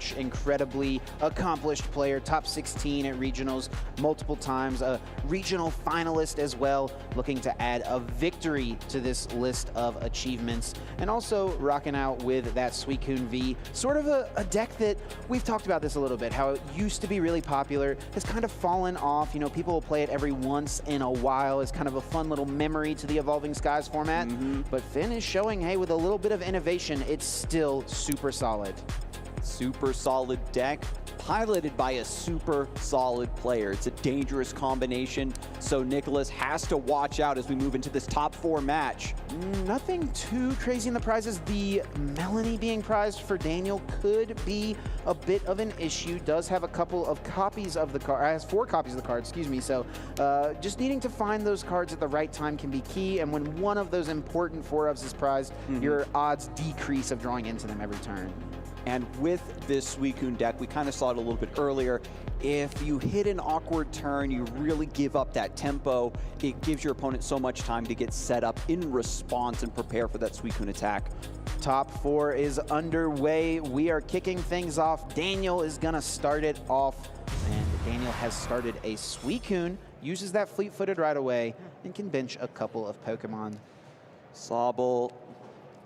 Lynch, incredibly accomplished player, top 16 at regionals multiple times, a regional finalist as well, looking to add a victory to this list of achievements, and also rocking out with that Suicune V, sort of a deck that we've talked about this a little bit, how it used to be really popular, has kind of fallen off. You know, people will play it every once in a while as kind of a fun little memory to the Evolving Skies format, but Finn is showing, hey, with a little bit of innovation, it's still super solid. Super solid deck, piloted by a super solid player. It's a dangerous combination, so Nicholas has to watch out as we move into this top 4 match. Nothing too crazy in the prizes. The Melanie being prized for Daniel could be a bit of an issue. Does have a couple of copies of the card, has 4 copies of the card, excuse me, so just needing to find those cards at the right time can be key, and when one of those important 4-ofs is prized, your odds decrease of drawing into them every turn. And with this Suicune deck, we kind of saw it a little bit earlier, if you hit an awkward turn, you really give up that tempo, it gives your opponent so much time to get set up in response and prepare for that Suicune attack. Top 4 is underway. We are kicking things off. Daniel is gonna start it off, and Daniel has started a Suicune, uses that fleet-footed right away, and can bench a couple of Pokemon. Sobble,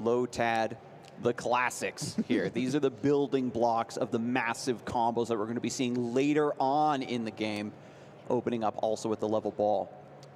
Lotad, the classics here. These are the building blocks of the massive combos that we're going to be seeing later on in the game, opening up also with the level ball.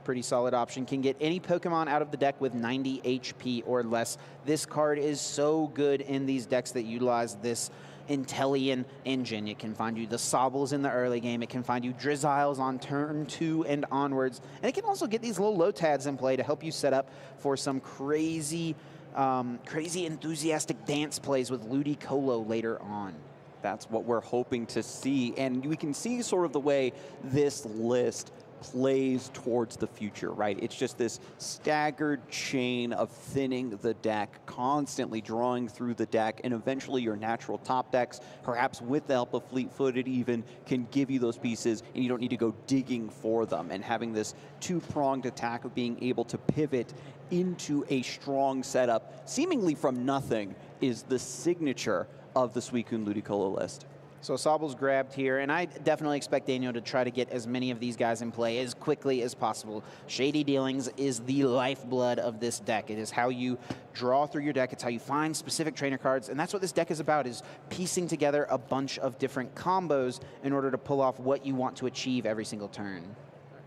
Pretty solid option. Can get any Pokemon out of the deck with 90 HP or less. This card is so good in these decks that utilize this Intellion engine. It can find you the Sobbles in the early game. It can find you Drizzles on turn 2 and onwards. And it can also get these little Lotads in play to help you set up for some crazy enthusiastic dance plays with Ludicolo later on. That's what we're hoping to see. And we can see sort of the way this list plays towards the future, right? It's just this staggered chain of thinning the deck, constantly drawing through the deck, and eventually your natural top decks, perhaps with the help of fleet-footed even, can give you those pieces, and you don't need to go digging for them. And having this two-pronged attack of being able to pivot into a strong setup, seemingly from nothing, is the signature of the Suicune Ludicolo list. So Sobble's grabbed here, and I definitely expect Daniel to try to get as many of these guys in play as quickly as possible. Shady Dealings is the lifeblood of this deck. It is how you draw through your deck. It's how you find specific trainer cards, and that's what this deck is about, is piecing together a bunch of different combos in order to pull off what you want to achieve every single turn.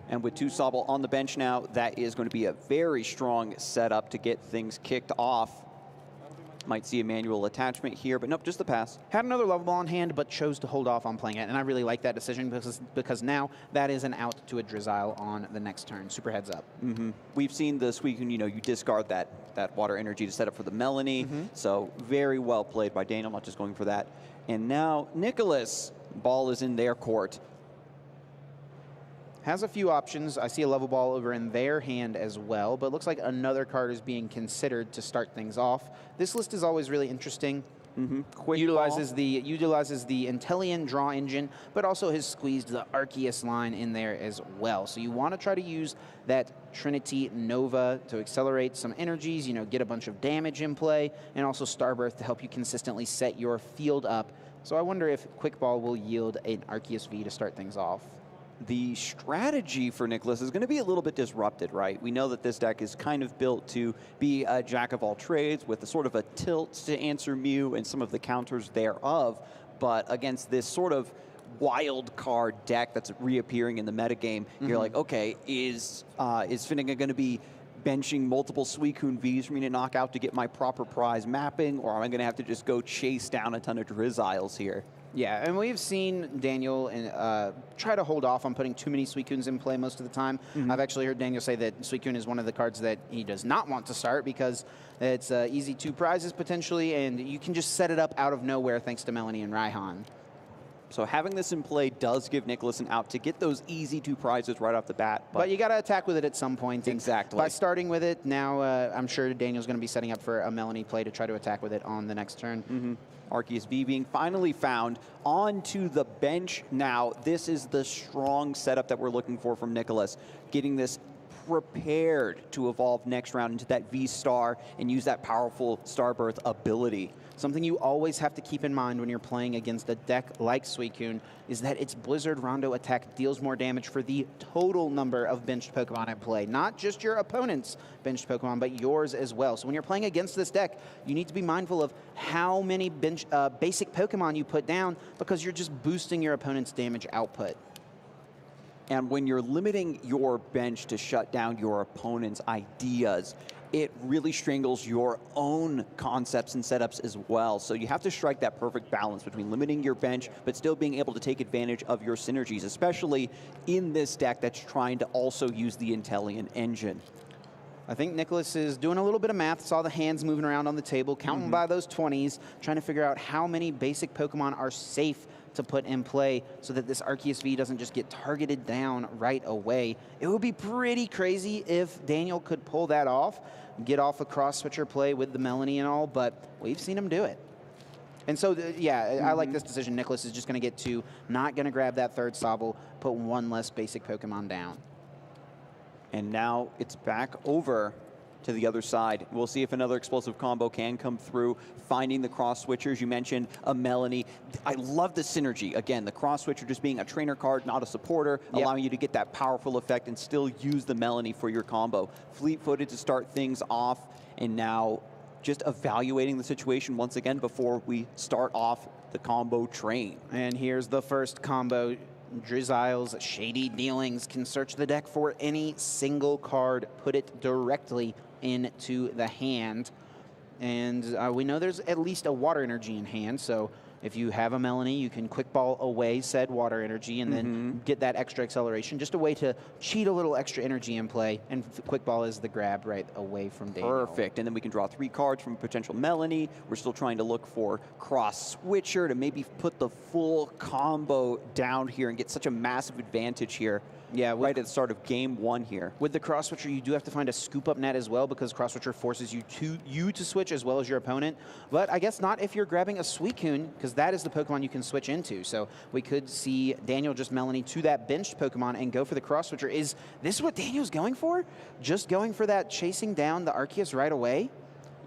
And with 2 Sobble on the bench now, that is going to be a very strong setup to get things kicked off. Might see a manual attachment here, but nope, just the pass. Had another level ball in hand, but chose to hold off on playing it, and I really like that decision because now that is an out to a Drizzile on the next turn. Super heads up. We've seen the Suicune, you know, you discard that water energy to set up for the Melanie, so very well played by Daniel, not just going for that. And now Nicholas, ball is in their court. Has a few options. I see a level ball over in their hand as well, but looks like another card is being considered to start things off. This list is always really interesting. Utilizes the Intellion draw engine, but also has squeezed the Arceus line in there as well. So you want to try to use that Trinity Nova to accelerate some energies, you know, get a bunch of damage in play, and also Starbirth to help you consistently set your field up. So I wonder if Quick Ball will yield an Arceus V to start things off. The strategy for Nicholas is going to be a little bit disrupted, right? We know that this deck is kind of built to be a jack of all trades with a sort of a tilt to answer Mew and some of the counters thereof, but against this sort of wild card deck that's reappearing in the metagame, you're like, okay, is Finnegan going to be benching multiple Suicune Vs for me to knock out to get my proper prize mapping, or am I going to have to just go chase down a ton of Drizziles here? Yeah, and we've seen Daniel try to hold off on putting too many Suicunes in play most of the time. I've actually heard Daniel say that Suicune is one of the cards that he does not want to start because it's easy 2 prizes potentially, and you can just set it up out of nowhere thanks to Melanie and Raihan. So having this in play does give Nicholas an out to get those easy 2 prizes right off the bat. But you got to attack with it at some point. Exactly. By starting with it, now I'm sure Daniel's going to be setting up for a Melanie play to try to attack with it on the next turn. Arceus V being finally found onto the bench now. This is the strong setup that we're looking for from Nicholas. Getting this prepared to evolve next round into that V-Star and use that powerful Starbirth ability. Something you always have to keep in mind when you're playing against a deck like Suicune is that its Blizzard Rondo attack deals more damage for the total number of benched Pokemon at play. Not just your opponent's benched Pokemon, but yours as well. So when you're playing against this deck, you need to be mindful of how many basic Pokemon you put down, because you're just boosting your opponent's damage output. And when you're limiting your bench to shut down your opponent's ideas, it really strangles your own concepts and setups as well. So you have to strike that perfect balance between limiting your bench, but still being able to take advantage of your synergies, especially in this deck that's trying to also use the Intellion engine. I think Nicholas is doing a little bit of math, saw the hands moving around on the table, counting by those 20s, trying to figure out how many basic Pokemon are safe to put in play so that this Arceus V doesn't just get targeted down right away. It would be pretty crazy if Daniel could pull that off, get off a cross-switcher play with the Melanie and all, but we've seen him do it. And so, yeah, I like this decision. Nicholas is just going to get two, not going to grab that third Sobble, put one less basic Pokemon down. And now it's back over to the other side. We'll see if another explosive combo can come through, finding the cross switchers. You mentioned a Melanie. I love the synergy. Again, the cross switcher just being a trainer card, not a supporter, allowing you to get that powerful effect and still use the Melanie for your combo. Fleet-footed to start things off, and now just evaluating the situation once again before we start off the combo train. And here's the first combo. Drizzyle's Shady Dealings can search the deck for any single card, put it directly into the hand. And we know there's at least a water energy in hand, so if you have a Melanie, you can quick ball away said water energy and then get that extra acceleration. Just a way to cheat a little extra energy in play, and quick ball is the grab right away from Daniel. Perfect, and then we can draw 3 cards from a potential Melanie. We're still trying to look for cross switcher to maybe put the full combo down here and get such a massive advantage here. Yeah, right at the start of game 1 here. With the cross switcher, you do have to find a scoop up net as well, because cross switcher forces you to switch as well as your opponent. But I guess not if you're grabbing a Suicune, because that is the Pokemon you can switch into. So we could see Daniel just Melanie to that benched Pokemon and go for the cross switcher. Is this what Daniel's going for? Just going for that chasing down the Arceus right away?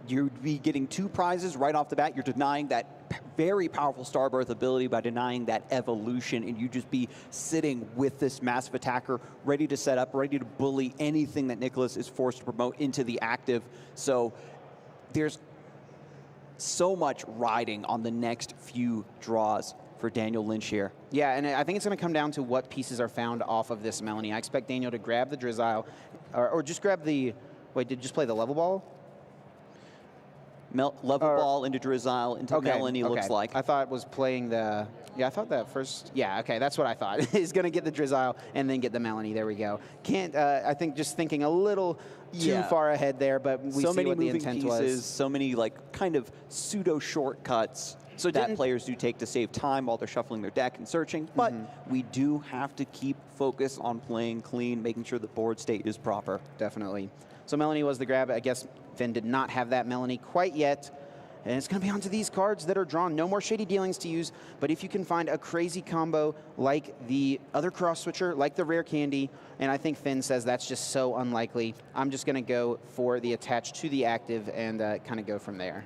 You'd be getting 2 prizes right off the bat. You're denying that very powerful Starbirth ability by denying that evolution, and you just be sitting with this massive attacker ready to set up, ready to bully anything that Nicholas is forced to promote into the active. So there's so much riding on the next few draws for Daniel Lynch here. Yeah, and I think it's going to come down to what pieces are found off of this Melanie. I expect Daniel to grab the Drizzile, or just grab the... Wait, did you just play the level ball? Level ball into Drizzile, into Melanie, looks like. I thought it was playing the... Yeah, I thought that first... Yeah, okay, that's what I thought. He's going to get the Drizzile and then get the Melanie. There we go. Can't... I think just thinking a little too far ahead there, but we see what the intent was. So many, like, kind of pseudo-shortcuts that players do take to save time while they're shuffling their deck and searching. But we do have to keep focus on playing clean, making sure the board state is proper. Definitely. So Melanie was the grab. I guess Finn did not have that Melanie quite yet. And it's going to be onto these cards that are drawn. No more Shady Dealings to use, but if you can find a crazy combo like the other cross switcher, like the Rare Candy, and I think Finn says that's just so unlikely, I'm just going to go for the attach to the active and kind of go from there.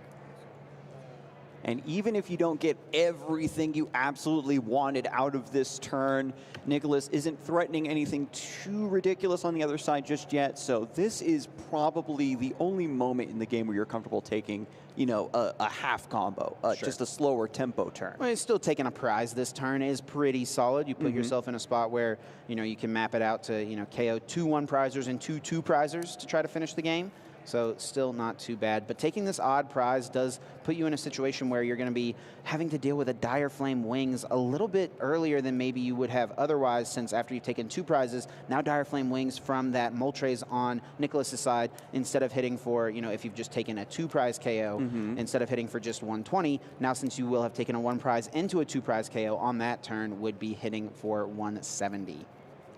And even if you don't get everything you absolutely wanted out of this turn, Nicholas isn't threatening anything too ridiculous on the other side just yet. So this is probably the only moment in the game where you're comfortable taking, you know, a half combo, just a slower tempo turn. Well, still taking a prize this turn is pretty solid. You put yourself in a spot where, you know, you can map it out to, you know, KO 2 1-prizers and 2 2-prizers to try to finish the game. So still not too bad. But taking this odd prize does put you in a situation where you're going to be having to deal with a Dire Flame Wings a little bit earlier than maybe you would have otherwise, since after you've taken 2 prizes, now Dire Flame Wings from that Moltres on Nicholas's side, instead of hitting for, you know, if you've just taken a 2-prize KO, instead of hitting for just 120, now since you will have taken a 1-prize into a 2-prize KO on that turn, would be hitting for 170.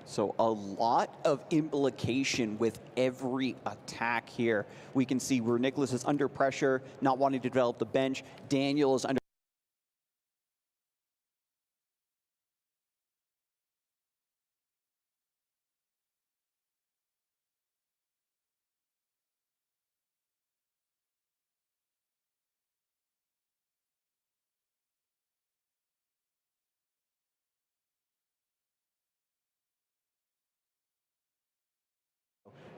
So a lot of implication with every attack here. We can see where Nicholas is under pressure, not wanting to develop the bench. Daniel is under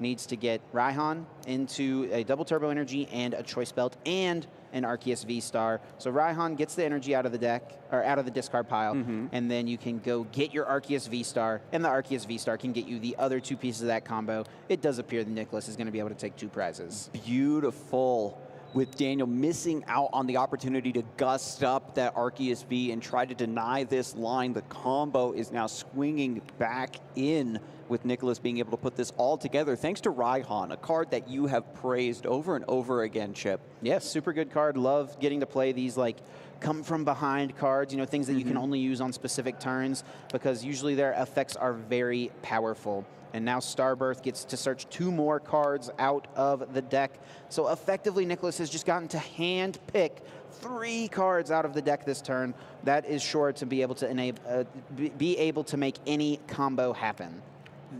needs to get Raihan into a double turbo energy and a choice belt and an Arceus V-Star. So Raihan gets the energy out of the deck, or out of the discard pile, and then you can go get your Arceus V-Star, and the Arceus V-Star can get you the other 2 pieces of that combo. It does appear that Nicholas is going to be able to take 2 prizes. Beautiful. With Daniel missing out on the opportunity to gust up that Arceus V and try to deny this line, the combo is now swinging back in with Nicholas being able to put this all together thanks to Raihan, a card that you have praised over and over again, Chip. Yes, super good card. Love getting to play these like come from behind cards, you know, things that you can only use on specific turns because usually their effects are very powerful. And now Starbirth gets to search 2 more cards out of the deck. So effectively, Nicholas has just gotten to hand pick 3 cards out of the deck this turn. That is sure to be able to be able to make any combo happen.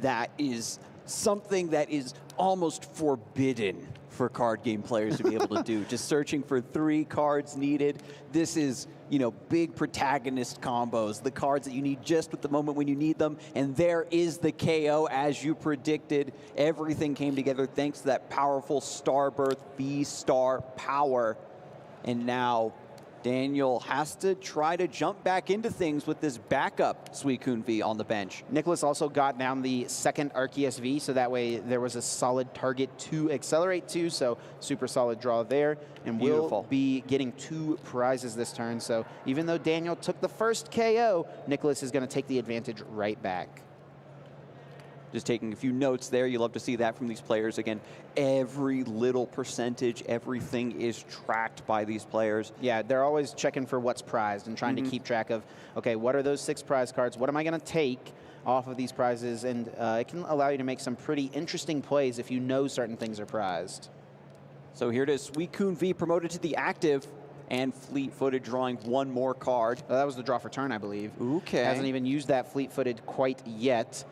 That is something that is almost forbidden for card game players to be able to do. Just searching for 3 cards needed. This is, you know, big protagonist combos, the cards that you need just at the moment when you need them. And there is the KO as you predicted. Everything came together thanks to that powerful Starbirth V-Star power. And now Daniel has to try to jump back into things with this backup Suicune V on the bench. Nicholas also got down the second Arceus V, so that way there was a solid target to accelerate to, so super solid draw there. And we'll be getting 2 prizes this turn, so even though Daniel took the first KO, Nicholas is going to take the advantage right back. Just taking a few notes there. You love to see that from these players. Again, every little percentage, everything is tracked by these players. Yeah, they're always checking for what's prized and trying to keep track of, okay, what are those 6 prize cards? What am I going to take off of these prizes? And it can allow you to make some pretty interesting plays if you know certain things are prized. So here it is, Suicune V promoted to the active and fleet-footed drawing 1 more card. That was the draw for turn, I believe. Okay. Hasn't even used that fleet-footed quite yet.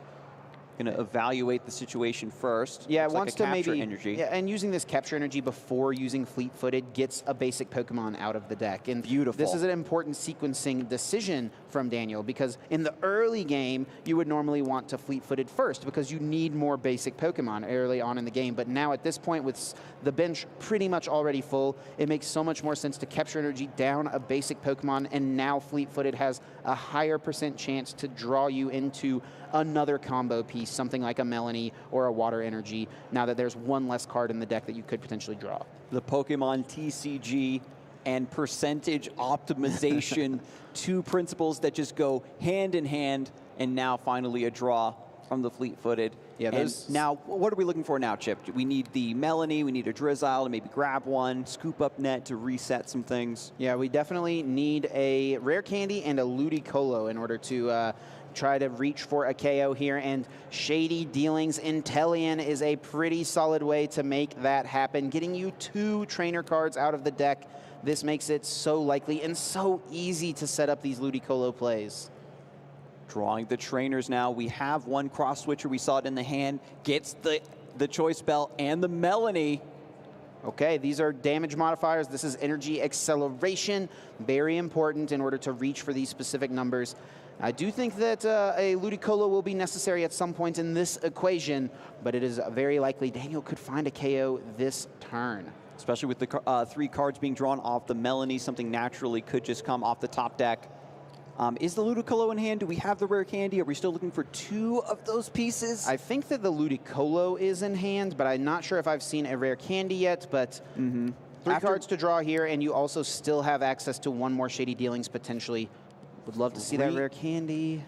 Going to evaluate the situation first. Yeah, it wants like to maybe energy. Yeah, and using this capture energy before using fleet-footed gets a basic Pokemon out of the deck. And beautiful. This is an important sequencing decision from Daniel because in the early game you would normally want to fleet-footed first because you need more basic Pokemon early on in the game. But now at this point with the bench pretty much already full, it makes so much more sense to capture energy down a basic Pokemon, and now fleet-footed has a higher % chance to draw you into another combo piece, something like a Melanie or a Water Energy, now that there's 1 less card in the deck that you could potentially draw. The Pokemon TCG and percentage optimization, 2 principles that just go hand in hand, and now finally a draw from the fleet-footed. Yeah, and now, what are we looking for now, Chip? We need the Melanie, we need a Drizzile to maybe grab 1, scoop up net to reset some things. Yeah, we definitely need a Rare Candy and a Ludicolo in order to try to reach for a KO here, and Shady Dealings Inteleon is a pretty solid way to make that happen, getting you 2 trainer cards out of the deck. This makes it so likely and so easy to set up these Ludicolo plays. Drawing the trainers now. We have 1 cross switcher. We saw it in the hand. Gets the choice belt and the Melanie. Okay, these are damage modifiers. This is energy acceleration. Very important in order to reach for these specific numbers. I do think that a Ludicolo will be necessary at some point in this equation, but it is very likely Daniel could find a KO this turn. Especially with the 3 cards being drawn off the Melanie, something naturally could just come off the top deck. Is the Ludicolo in hand? Do we have the Rare Candy? Are we still looking for 2 of those pieces? I think that the Ludicolo is in hand, but I'm not sure if I've seen a Rare Candy yet, but 3 cards to draw here, and you also still have access to 1 more Shady Dealings potentially. Would love to see that Rare Candy.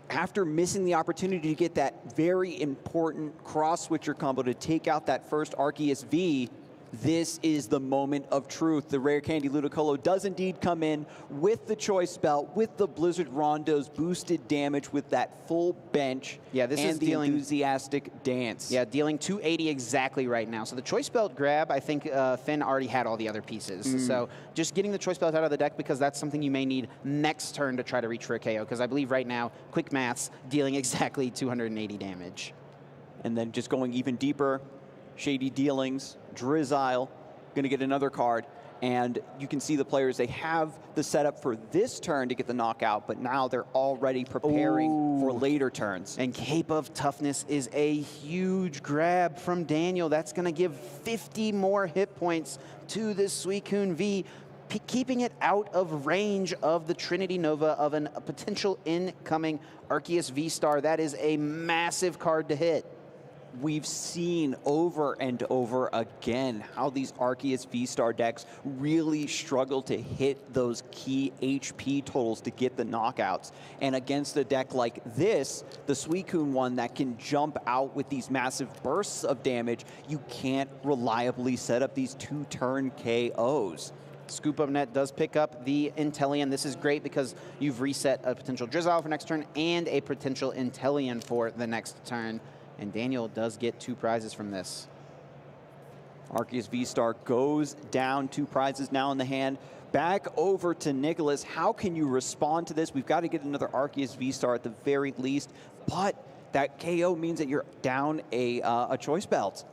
After missing the opportunity to get that very important cross-switcher combo to take out that first Arceus V, this is the moment of truth. The Rare Candy Ludicolo does indeed come in with the choice belt, with the Blizzard Rondo's boosted damage, with that full bench, yeah, this and is the dealing, enthusiastic dance. Yeah, dealing 280 exactly right now. So the choice belt grab, I think Finn already had all the other pieces. So just getting the choice belt out of the deck, because that's something you may need next turn to try to reach for a KO, because I believe right now, quick maths, dealing exactly 280 damage. And then just going even deeper, Shady Dealings, Drizzile, going to get another card. And you can see the players, they have the setup for this turn to get the knockout, but now they're already preparing for later turns. And Cape of Toughness is a huge grab from Daniel. That's going to give 50 more hit points to this Suicune V, keeping it out of range of the Trinity Nova of a potential incoming Arceus V-Star. That is a massive card to hit. We've seen over and over again how these Arceus V-Star decks really struggle to hit those key HP totals to get the knockouts. And against a deck like this, the Suicune one that can jump out with these massive bursts of damage, you can't reliably set up these 2-turn KOs. Scoop Up Net does pick up the Inteleon. This is great because you've reset a potential Drizzile for next turn and a potential Inteleon for the next turn. And Daniel does get 2 prizes from this. Arceus V-Star goes down, 2 prizes now in the hand. Back over to Nicholas. How can you respond to this? We've got to get another Arceus V-Star at the very least, but that KO means that you're down a choice belt.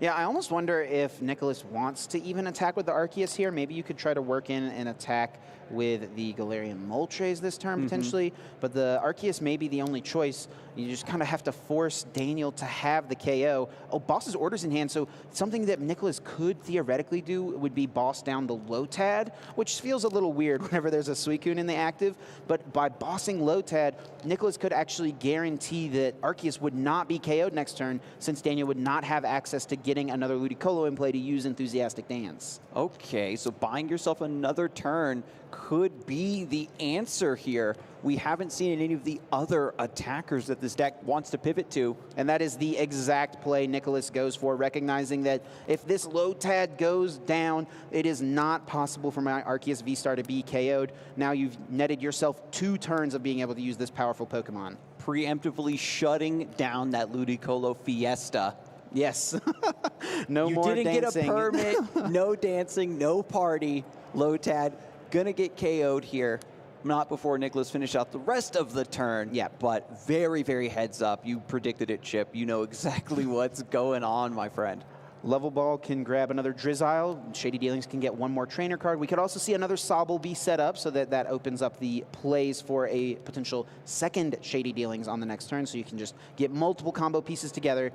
Yeah, I almost wonder if Nicholas wants to even attack with the Arceus here. Maybe you could try to work in an attack with the Galarian Moltres this turn, potentially. But the Arceus may be the only choice. You just kind of have to force Daniel to have the KO. Oh, Boss's Order's in hand, so something that Nicholas could theoretically do would be boss down the Lotad, which feels a little weird whenever there's a Suicune in the active. But by bossing Lotad, Nicholas could actually guarantee that Arceus would not be KO'd next turn, since Daniel would not have access to getting another Ludicolo in play to use Enthusiastic Dance. Okay, so buying yourself another turn could be the answer here. We haven't seen any of the other attackers that this deck wants to pivot to. And that is the exact play Nicholas goes for, recognizing that if this Lotad goes down, it is not possible for my Arceus V-Star to be KO'd. Now you've netted yourself 2 turns of being able to use this powerful Pokemon. Preemptively shutting down that Ludicolo Fiesta. Yes. No more dancing. You didn't get a permit, no dancing, no party. Lotad gonna get KO'd here. Not before Nicholas finished out the rest of the turn. Yeah. But very, very heads up. You predicted it, Chip. You know exactly what's going on, my friend. Level Ball can grab another Drizzile. Shady Dealings can get 1 more trainer card. We could also see another Sobble be set up, so that opens up the plays for a potential second Shady Dealings on the next turn, so you can just get multiple combo pieces together.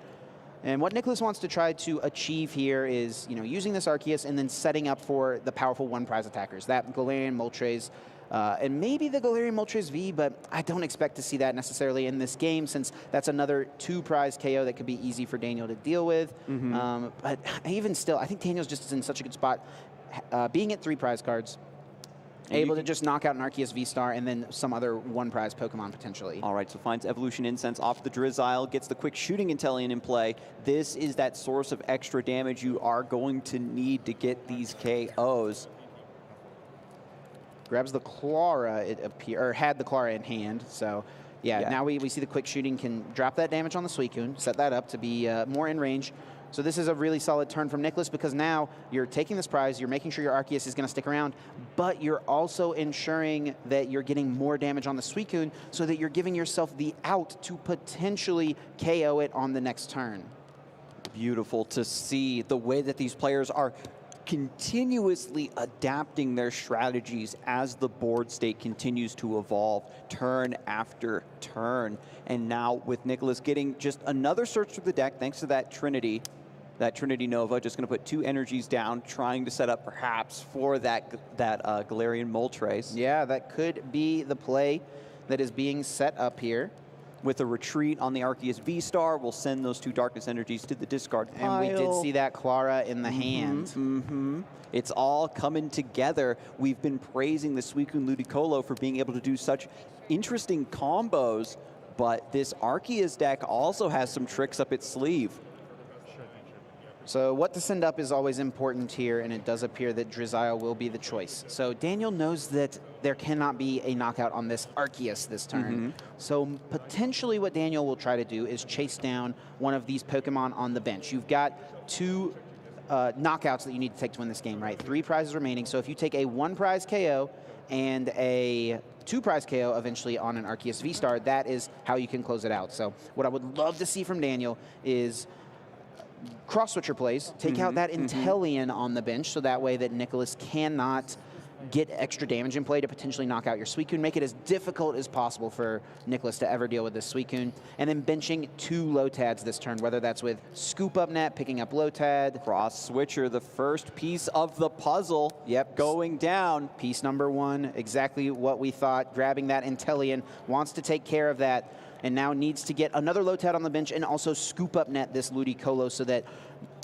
And what Nicholas wants to try to achieve here is, using this Arceus and then setting up for the powerful 1-prize attackers. That Galarian Moltres, and maybe the Galarian Moltres V, but I don't expect to see that necessarily in this game, since that's another 2-prize KO that could be easy for Daniel to deal with. But even still, I think Daniel's just in such a good spot. Being at 3 prize cards, able to just knock out an Arceus V-Star and then some other 1-prize Pokemon potentially. All right, so finds Evolution Incense off the Drizzile, gets the quick shooting Inteleon in play. This is that source of extra damage you are going to need to get these KOs. Grabs the Clara, or had the Clara in hand, so yeah. Now we see the quick shooting can drop that damage on the Suicune, set that up to be more in range. So this is a really solid turn from Nicholas, because now you're taking this prize, you're making sure your Arceus is going to stick around, but you're also ensuring that you're getting more damage on the Suicune so that you're giving yourself the out to potentially KO it on the next turn. Beautiful to see the way that these players are continuously adapting their strategies as the board state continues to evolve turn after turn. And now with Nicholas getting just another search through the deck thanks to that Trinity Nova, just going to put 2 energies down, trying to set up perhaps for that Galarian Moltres. Yeah, that could be the play that is being set up here. With a retreat on the Arceus V-Star, we'll send those 2 Darkness Energies to the discard pile. And we did see that Clara in the hand. It's all coming together. We've been praising the Suicune Ludicolo for being able to do such interesting combos, but this Arceus deck also has some tricks up its sleeve. So what to send up is always important here, and it does appear that Drizzile will be the choice. So Daniel knows that there cannot be a knockout on this Arceus this turn. So potentially what Daniel will try to do is chase down one of these Pokemon on the bench. You've got 2 knockouts that you need to take to win this game, right? 3 prizes remaining. So if you take a 1-prize KO and a 2-prize KO eventually on an Arceus V-Star, that is how you can close it out. So what I would love to see from Daniel is cross-switcher plays, take out that Intellion on the bench, so that way that Nicholas cannot get extra damage in play to potentially knock out your Suicune, make it as difficult as possible for Nicholas to ever deal with this Suicune, and then benching 2 Lotads this turn, whether that's with Scoop Up Net, picking up Lotad. Cross Switcher, the first piece of the puzzle. Yep. Going down. Piece number 1, exactly what we thought, grabbing that Intellion, wants to take care of that, and now needs to get another Lotad on the bench and also Scoop Up Net this Ludicolo so that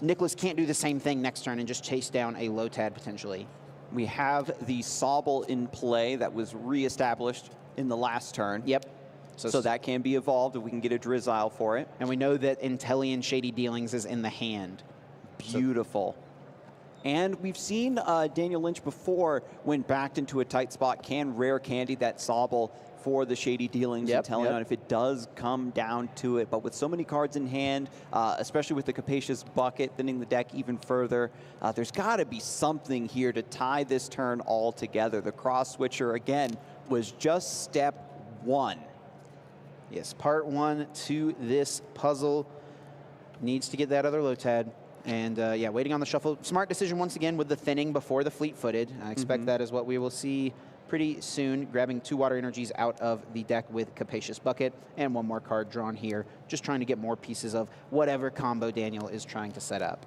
Nicholas can't do the same thing next turn and just chase down a Lotad potentially. We have the Sobble in play that was reestablished in the last turn. Yep. So that can be evolved if we can get a Drizzile for it. And we know that Intellion Shady Dealings is in the hand. Beautiful. And we've seen Daniel Lynch before, when backed into a tight spot, can rare candy that Sobble for the Shady Dealings and telling on if it does come down to it. But with so many cards in hand, especially with the Capacious Bucket thinning the deck even further, there's got to be something here to tie this turn all together. The Cross Switcher, again, was just step 1. Yes, part 1 to this puzzle. Needs to get that other Lotad. And yeah, waiting on the shuffle. Smart decision once again with the thinning before the Fleet-Footed. I expect that is what we will see pretty soon, grabbing 2 Water Energies out of the deck with Capacious Bucket, and 1 more card drawn here, just trying to get more pieces of whatever combo Daniel is trying to set up.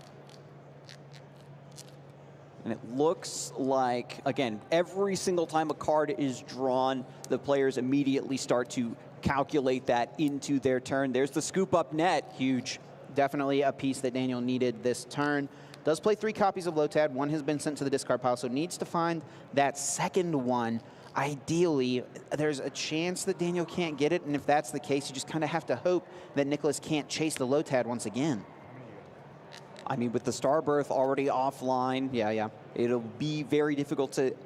And it looks like, again, every single time a card is drawn, the players immediately start to calculate that into their turn. There's the Scoop Up Net. Huge. Definitely a piece that Daniel needed this turn. Does play 3 copies of Lotad. 1 has been sent to the discard pile, so needs to find that second one. Ideally, there's a chance that Daniel can't get it, and if that's the case, you just kind of have to hope that Nicholas can't chase the Lotad once again. I mean, with the Starbirth already offline, it'll be very difficult to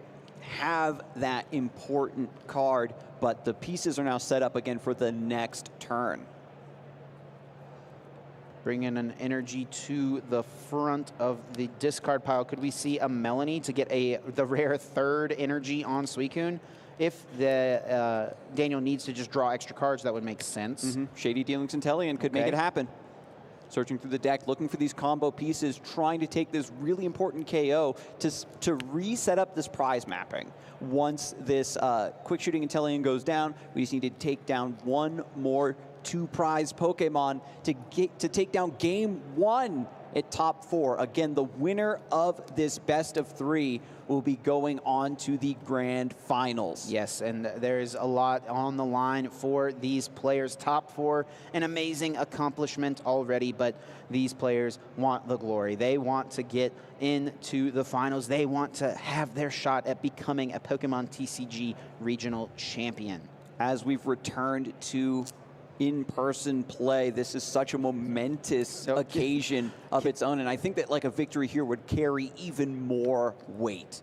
have that important card, but the pieces are now set up again for the next turn. Bring in an energy to the front of the discard pile. Could we see a Melanie to get the rare 3rd energy on Suicune? If the Daniel needs to just draw extra cards, that would make sense. Shady Dealings Intellion could make it happen. Searching through the deck, looking for these combo pieces, trying to take this really important KO to reset up this prize mapping. Once this Quick Shooting Intellion goes down, we just need to take down 1 more 2 prize Pokemon to take down game 1 at top 4. Again, the winner of this best of 3 will be going on to the grand finals. Yes, and there's a lot on the line for these players. Top 4, an amazing accomplishment already, but these players want the glory. They want to get into the finals. They want to have their shot at becoming a Pokemon TCG regional champion. As we've returned to in-person play, this is such a momentous occasion of its own, and I think that like a victory here would carry even more weight.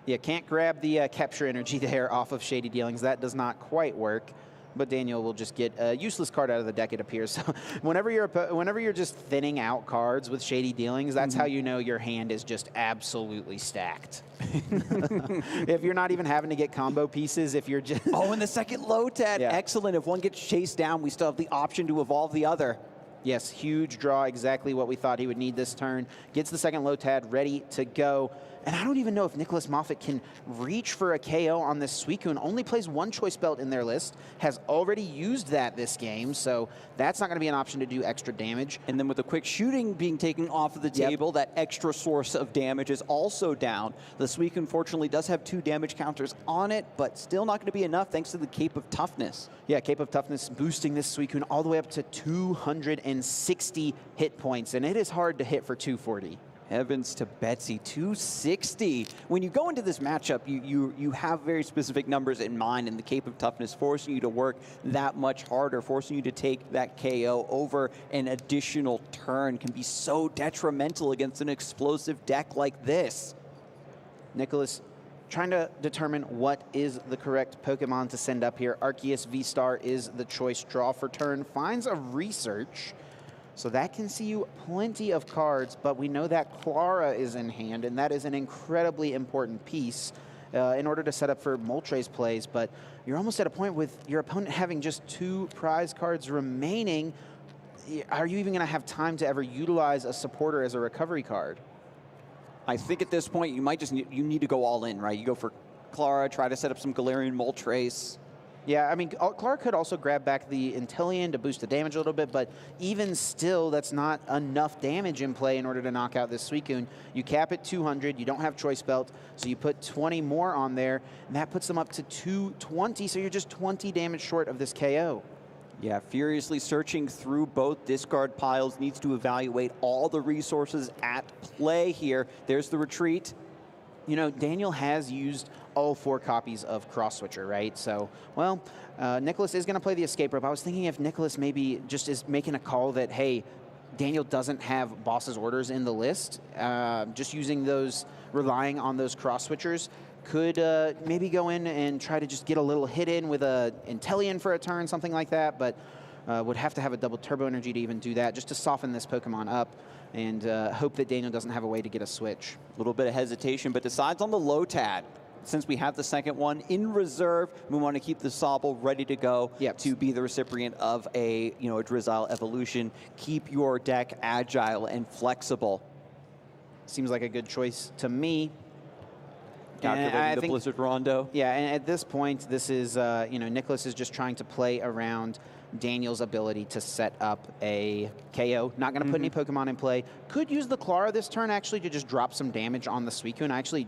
Yeah, can't grab the capture energy there off of Shady Dealings. That does not quite work, but Daniel will just get a useless card out of the deck, it appears. So whenever you're just thinning out cards with Shady Dealings, that's how you know your hand is just absolutely stacked. If you're not even having to get combo pieces, if you're just... Oh, and the second Lotad, excellent. If one gets chased down, we still have the option to evolve the other. Yes, huge draw, exactly what we thought he would need this turn. Gets the second Lotad ready to go. And I don't even know if Nicholas Moffit can reach for a KO on this Suicune. Only plays 1 choice belt in their list. Has already used that this game, so that's not going to be an option to do extra damage. And then with the Quick Shooting being taken off of the table, that extra source of damage is also down. The Suicune, fortunately, does have 2 damage counters on it, but still not going to be enough thanks to the Cape of Toughness. Yeah, Cape of Toughness boosting this Suicune all the way up to 260 hit points, and it is hard to hit for 240. Heavens to Betsy, 260. When you go into this matchup, you have very specific numbers in mind, and the Cape of Toughness forcing you to work that much harder, forcing you to take that KO over an additional turn can be so detrimental against an explosive deck like this. Nicholas trying to determine what is the correct Pokemon to send up here. Arceus V-Star is the choice draw for turn. Finds a Research. So that can see you plenty of cards, but we know that Clara is in hand, and that is an incredibly important piece in order to set up for Moltres plays. But you're almost at a point with your opponent having just 2 prize cards remaining. are you even going to have time to ever utilize a supporter as a recovery card? I think at this point you might just you need to go all in, right? You go for Clara, try to set up some Galarian Moltres. Yeah, I mean, Clara could also grab back the Inteleon to boost the damage a little bit, but even still, that's not enough damage in play in order to knock out this Suicune. You cap at 200, you don't have Choice Belt, so you put 20 more on there, and that puts them up to 220, so you're just 20 damage short of this KO. Yeah, furiously searching through both discard piles, needs to evaluate all the resources at play here. There's the retreat. You know, Daniel has used all 4 copies of Cross Switcher, right? So, well, Nicholas is going to play the Escape Rope. I was thinking if Nicholas maybe just is making a call that, hey, Daniel doesn't have Boss's Orders in the list, just using those, relying on those Cross Switchers, could maybe go in and try to just get a little hit in with a Inteleon for a turn, something like that, but would have to have a double Turbo Energy to even do that, just to soften this Pokemon up and hope that Daniel doesn't have a way to get a switch. A little bit of hesitation, but decides on the Lotad. Since we have the second one in reserve, we want to keep the Sobble ready to go to be the recipient of a, a Drizzile evolution. Keep your deck agile and flexible. Seems like a good choice to me. Calculating the Blizzard Rondo. Yeah, and at this point, this is, Nicholas is just trying to play around Daniel's ability to set up a KO. Not going to put any Pokemon in play. Could use the Clara this turn, actually, to just drop some damage on the Suicune. I actually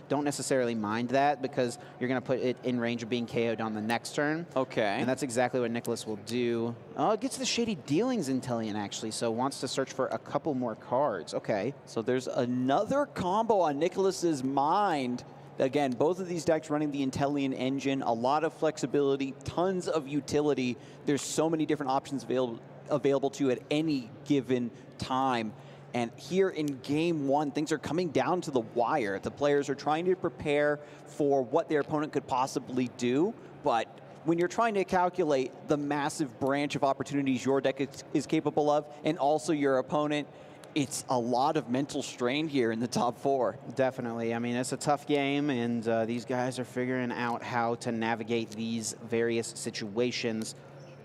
don't necessarily mind that because you're going to put it in range of being KO'd on the next turn. Okay. And that's exactly what Nicholas will do. Oh, it gets the Shady Dealings Inteleon, actually, so wants to search for a couple more cards. Okay. So there's another combo on Nicholas's mind. Again, both of these decks running the Inteleon engine, a lot of flexibility, tons of utility. There's so many different options available to you at any given time. And here in game 1, things are coming down to the wire. The players are trying to prepare for what their opponent could possibly do, but when you're trying to calculate the massive branch of opportunities your deck is capable of, and also your opponent, it's a lot of mental strain here in the top 4. Definitely. I mean, it's a tough game, and these guys are figuring out how to navigate these various situations.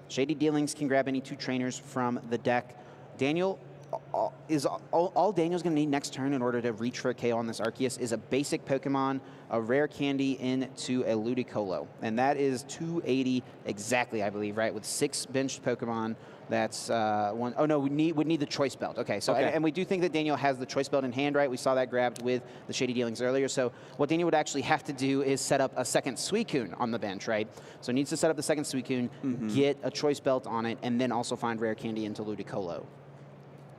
Shady Dealings can grab any 2 trainers from the deck. Daniel all Daniel's going to need next turn in order to reach for a KO on this Arceus is a basic Pokemon, a rare candy into a Ludicolo. And that is 280 exactly, I believe, right? With 6 benched Pokemon. That's one. Oh no, would need the Choice Belt. Okay, so and we do think that Daniel has the Choice Belt in hand, right? We saw that grabbed with the Shady Dealings earlier. So what Daniel would actually have to do is set up a second Suicune on the bench, right? So he needs to set up the second Suicune, get a Choice Belt on it, and then also find rare candy into Ludicolo.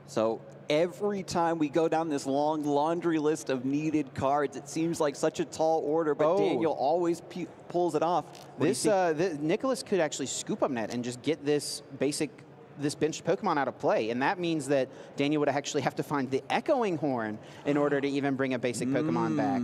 So every time we go down this long laundry list of needed cards, it seems like such a tall order, but Daniel always pulls it off. Nicholas could actually scoop up net and just get this benched Pokemon out of play, and that means that Daniel would actually have to find the Echoing Horn in order to even bring a basic Pokemon back.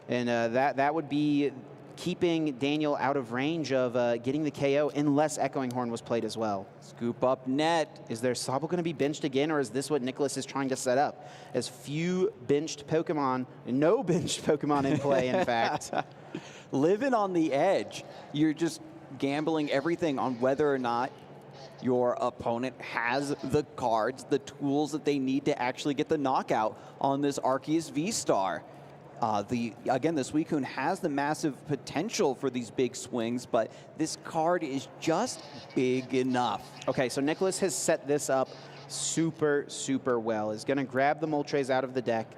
And that would be keeping Daniel out of range of getting the KO unless Echoing Horn was played as well. Scoop up net. Is their Sobble going to be benched again, or is this what Nicholas is trying to set up? As few benched Pokemon, no benched Pokemon in play, in fact. Living on the edge. You're just gambling everything on whether or not your opponent has the cards, the tools that they need to actually get the knockout on this Arceus V-Star. Again, the Suicune has the massive potential for these big swings, but this card is just big enough. Okay, so Nicholas has set this up super, super well. Is going to grab the Moltres out of the deck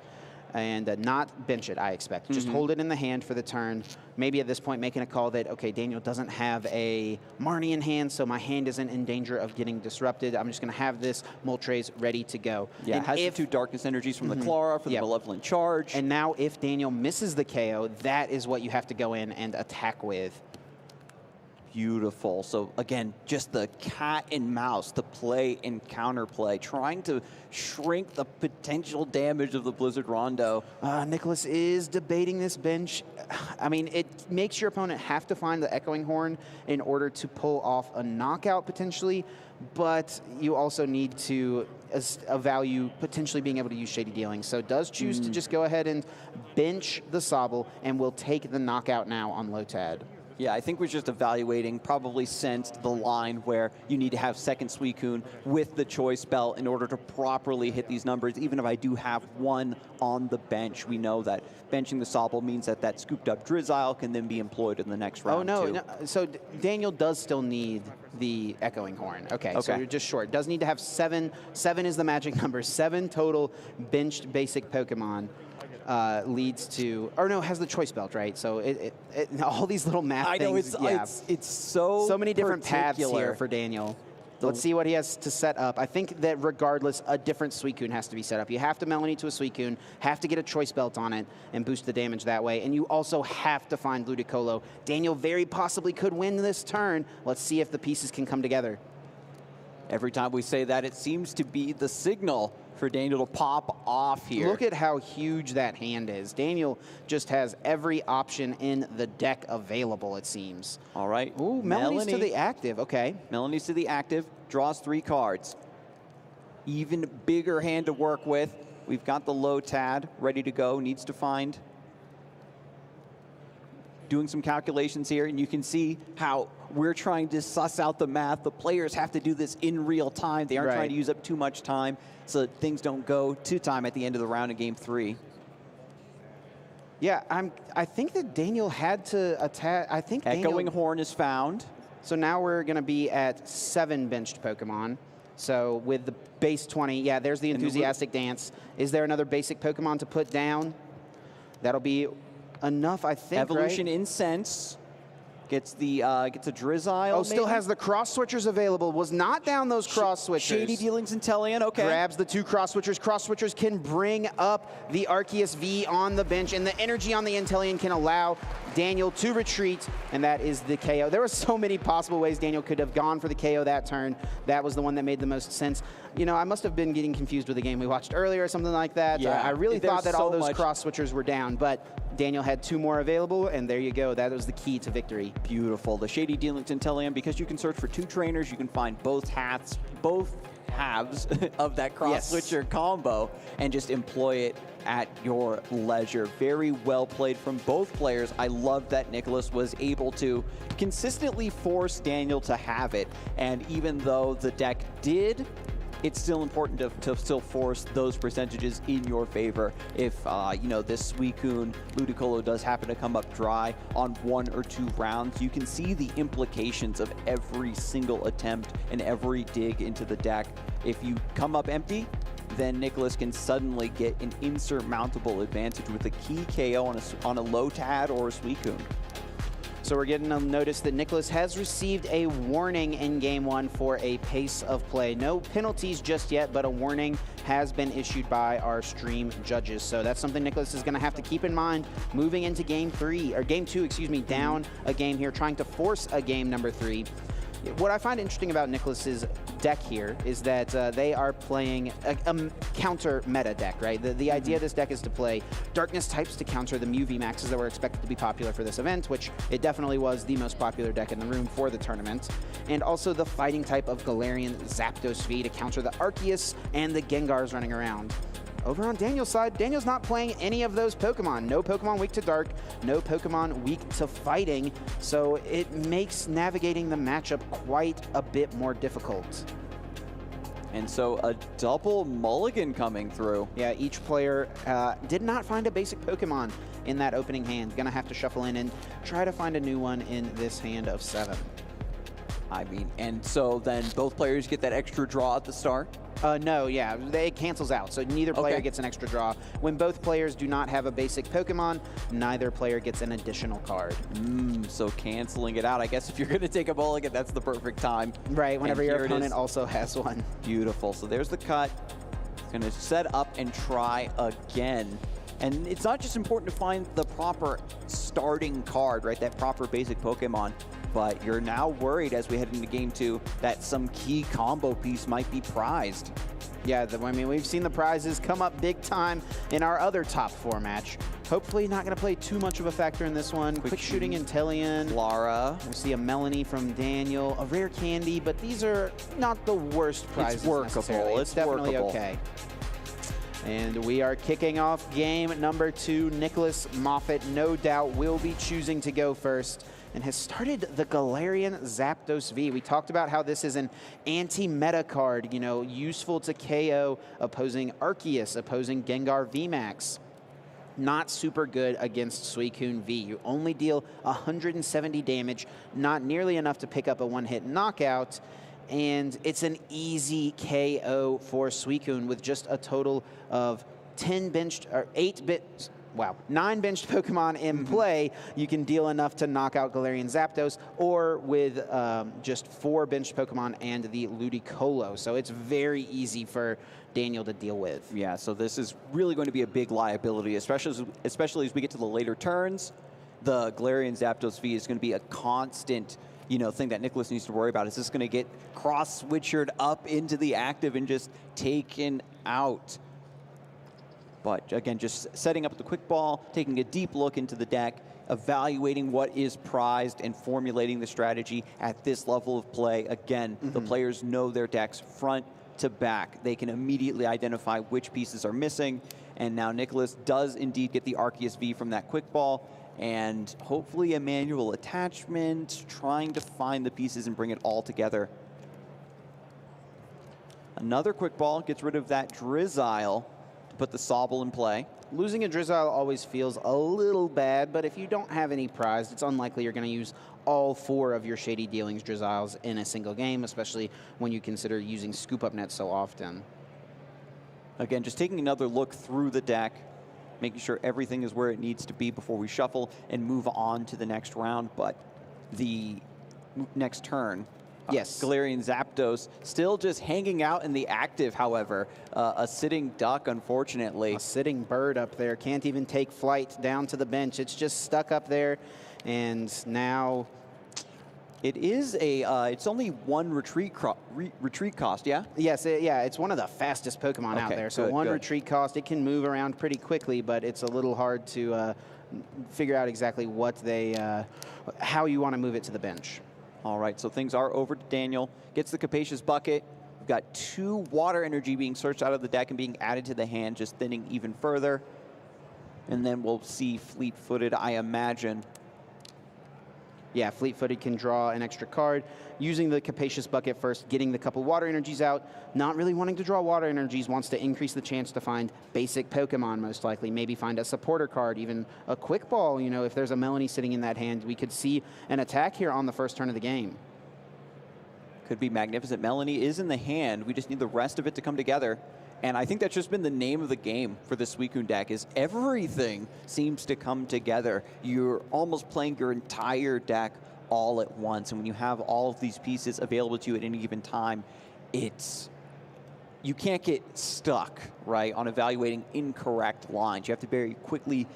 and not bench it, I expect. Just hold it in the hand for the turn. Maybe at this point making a call that, okay, Daniel doesn't have a Marnie in hand, so my hand isn't in danger of getting disrupted. I'm just going to have this Moltres ready to go. Yeah, and has the 2 Darkness Energies from the Clara for the Malevolent Charge. And now if Daniel misses the KO, that is what you have to go in and attack with. Beautiful. So again, just the cat and mouse, the play and counterplay, trying to shrink the potential damage of the Blizzard Rondo. Nicholas is debating this bench. I mean, it makes your opponent have to find the Echoing Horn in order to pull off a knockout potentially, but you also need to value potentially being able to use Shady Dealings. So does choose to just go ahead and bench the Sobble and will take the knockout now on Lotad. Yeah, I think we're just evaluating, probably sensed the line where you need to have second Suicune with the choice belt in order to properly hit these numbers. Even if I do have one on the bench, we know that benching the Sobble means that that scooped up Drizzile can then be employed in the next round. Oh, no. So Daniel does still need the Echoing Horn. Okay, so you're just short. Does need to have 7. 7 is the magic number. 7 total benched basic Pokemon. Leads to, or no, has the choice belt, right? So all these little math things. I know, it's so many different paths particular here for Daniel. Let's see what he has to set up. I think that regardless, a different Suicune has to be set up. You have to Melanie to a Suicune, have to get a choice belt on it, and boost the damage that way. And you also have to find Ludicolo. Daniel very possibly could win this turn. Let's see if the pieces can come together. Every time we say that, it seems to be the signal for Daniel to pop off here. Look at how huge that hand is. Daniel just has every option in the deck available, it seems. All right. Ooh, Melanie's to the active, okay. Melanie's to the active, draws 3 cards. Even bigger hand to work with. We've got the Lotad ready to go, needs to find. Doing some calculations here, and you can see how we're trying to suss out the math. The players have to do this in real time. They aren't trying to use up too much time so that things don't go to time at the end of the round in game 3. Yeah, I think that Daniel had to attack. I think Echoing Horn is found. So now we're going to be at 7 benched Pokemon. So with the base 20, yeah, there's the Enthusiastic Dance. Is there another basic Pokemon to put down? That'll be enough, I think. Evolution Incense gets a Drizzile. Oh, still has the cross switchers available. Was not down those cross switchers. Shady Dealings Inteleon, okay. Grabs the 2 cross switchers. Cross switchers can bring up the Arceus V on the bench, and the energy on the Inteleon can allow Daniel to retreat, and that is the KO. There were so many possible ways Daniel could have gone for the KO that turn. That was the one that made the most sense. You know, I must have been getting confused with the game we watched earlier or something like that. Yeah, I really thought that all those much cross switchers were down, but Daniel had 2 more available, and there you go. That was the key to victory. Beautiful. The Shady Dealings Inteleon, because you can search for 2 trainers, you can find both halves of that cross-switcher combo and just employ it at your leisure. Very well played from both players. I love that Nicholas was able to consistently force Daniel to have it, and even though the deck did, it's still important to still force those percentages in your favor. If, you know, this Suicune Ludicolo does happen to come up dry on 1 or 2 rounds, you can see the implications of every single attempt and every dig into the deck. If you come up empty, then Nicholas can suddenly get an insurmountable advantage with a key KO on a Lotad or a Suicune. So we're getting a notice that Nicholas has received a warning in Game 1 for a pace of play. No penalties just yet, but a warning has been issued by our stream judges. So that's something Nicholas is going to have to keep in mind moving into Game 3, or Game 2, excuse me, down a game here, trying to force a game number 3. What I find interesting about Nicholas's deck here is that they are playing a counter meta deck, right? The idea of this deck is to play darkness types to counter the Mew VMAXs that were expected to be popular for this event, which it definitely was the most popular deck in the room for the tournament. And also the fighting type of Galarian Zapdos V to counter the Arceus and the Gengars running around. Over on Daniel's side, Daniel's not playing any of those Pokemon. No Pokemon weak to dark, no Pokemon weak to fighting, so it makes navigating the matchup quite a bit more difficult. And so a double mulligan coming through. Yeah, each player did not find a basic Pokemon in that opening hand. Gonna have to shuffle in and try to find a new one in this hand of 7. I mean, and so then both players get that extra draw at the start? No, yeah, it cancels out, so neither player gets an extra draw. When both players do not have a basic Pokemon, neither player gets an additional card. So canceling it out. I guess if you're going to take a mulligan, that's the perfect time. Right, whenever your opponent also has one. Beautiful. So there's the cut. Going to set up and try again. And it's not just important to find the proper starting card, right, that proper basic Pokemon, but you're now worried as we head into Game 2 that some key combo piece might be prized. Yeah, I mean, we've seen the prizes come up big time in our other top 4 match. Hopefully not going to play too much of a factor in this one. Quick shooting Inteleon. Lara. We see a Melanie from Daniel, a rare candy, but these are not the worst prizes. It's workable. It's definitely okay. And we are kicking off game number 2. Nicholas Moffit, no doubt, will be choosing to go first. and has started the Galarian Zapdos V. We talked about how this is an anti-meta card, you know, useful to KO opposing Arceus, opposing Gengar VMAX. Not super good against Suicune V. You only deal 170 damage, not nearly enough to pick up a one-hit knockout, and it's an easy KO for Suicune with just a total of 9 benched Pokemon in play. You can deal enough to knock out Galarian Zapdos, or with just 4 benched Pokemon and the Ludicolo. So it's very easy for Daniel to deal with. Yeah, so this is really going to be a big liability, especially as we get to the later turns. The Galarian Zapdos V is going to be a constant, you know, thing that Nicholas needs to worry about. Is this going to get cross-switchered up into the active and just taken out? But again, just setting up the quick ball, taking a deep look into the deck, evaluating what is prized and formulating the strategy at this level of play. Again, the players know their decks front to back. They can immediately identify which pieces are missing. And now Nicholas does indeed get the Arceus V from that quick ball, and hopefully a manual attachment, trying to find the pieces and bring it all together. Another quick ball gets rid of that Drizzile to put the Sobble in play. Losing a Drizzile always feels a little bad, but if you don't have any prized, it's unlikely you're going to use all 4 of your Shady Dealings Drizziles in a single game, especially when you consider using Scoop Up Net so often. Again, just taking another look through the deck, making sure everything is where it needs to be before we shuffle and move on to the next round. But the next turn, yes, Galarian Zapdos still just hanging out in the active, however. A sitting duck, unfortunately. A sitting bird up there. Can't even take flight down to the bench. It's just stuck up there. And now it is a, it's only 1 retreat cost, yeah? Yes, it's one of the fastest Pokemon out there. So one retreat cost, it can move around pretty quickly, but it's a little hard to figure out exactly what they, how you want to move it to the bench. All right, so things are over to Daniel. Gets the Capacious Bucket. We've got 2 water energy being searched out of the deck and being added to the hand, just thinning even further. And then we'll see Fleet-Footed, I imagine. Yeah, Fleet-Footed can draw an extra card. Using the Capacious Bucket first, getting the couple water energies out. Not really wanting to draw water energies, wants to increase the chance to find basic Pokemon, most likely. Maybe find a supporter card, even a Quick Ball. You know, if there's a Melanie sitting in that hand, we could see an attack here on the first turn of the game. Could be magnificent. Melanie is in the hand. We just need the rest of it to come together. And I think that's just been the name of the game for the Suicune deck, is everything seems to come together. You're almost playing your entire deck all at once. And when you have all of these pieces available to you at any given time, you can't get stuck, right, on evaluating incorrect lines. You have to very quickly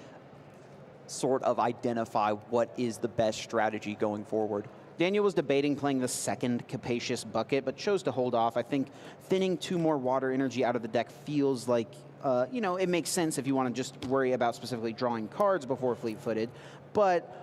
sort of identify what is the best strategy going forward. Daniel was debating playing the second Capacious Bucket, but chose to hold off. I think thinning 2 more water energy out of the deck feels like, you know, it makes sense if you want to just worry about specifically drawing cards before Fleet-Footed, but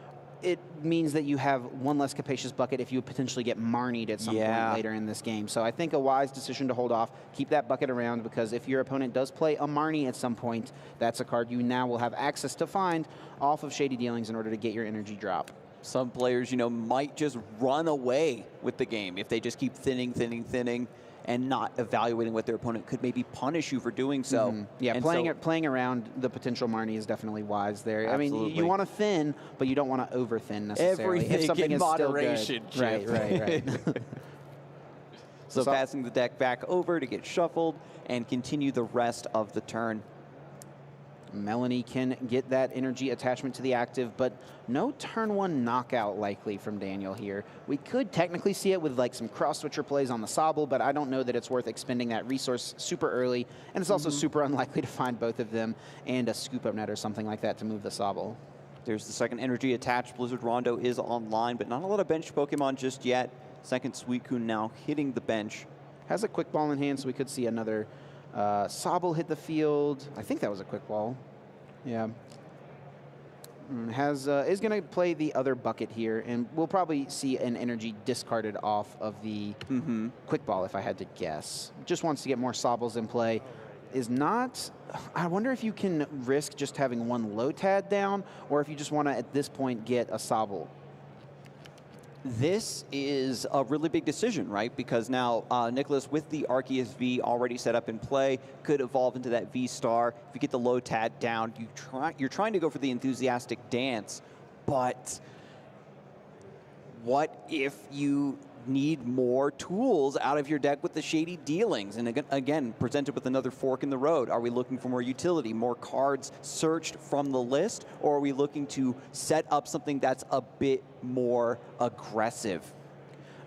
it means that you have 1 less Capacious Bucket if you potentially get Marnied at some point later in this game. So I think a wise decision to hold off, keep that bucket around, because if your opponent does play a Marnie at some point, that's a card you now will have access to find off of Shady Dealings in order to get your energy drop. Some players, you know, might just run away with the game if they just keep thinning, and not evaluating what their opponent could maybe punish you for doing so. Yeah, and playing around the potential Marnie is definitely wise there. Absolutely. I mean, you want to thin, but you don't want to over-thin necessarily. Everything if something in is moderation, still good. Right. So passing the deck back over to get shuffled and continue the rest of the turn. Melanie can get that energy attachment to the active, but no turn 1 knockout likely from Daniel here. We could technically see it with like some cross-switcher plays on the Sobble, but I don't know that it's worth expending that resource super early, and it's also super unlikely to find both of them and a Scoop Up Net or something like that to move the Sobble. There's the second energy attached. Blizzard Rondo is online, but not a lot of bench Pokemon just yet. Second Suicune now hitting the bench. Has a Quick Ball in hand, so we could see another Sobble hit the field. I think that was a Quick Ball. Yeah. Is going to play the other bucket here, and we'll probably see an energy discarded off of the Quick Ball, if I had to guess. Just wants to get more Sobbles in play. Is not... I wonder if you can risk just having 1 Lotad down, or if you just want to, at this point, get a Sobble. This is a really big decision, right? Because now Nicholas, with the Arceus V already set up in play, could evolve into that V-Star. If you get the Lotad down, you're trying to go for the enthusiastic dance, but what if you need more tools out of your deck with the Shady Dealings? And again, presented with another fork in the road. Are we looking for more utility, more cards searched from the list, or are we looking to set up something that's a bit more aggressive?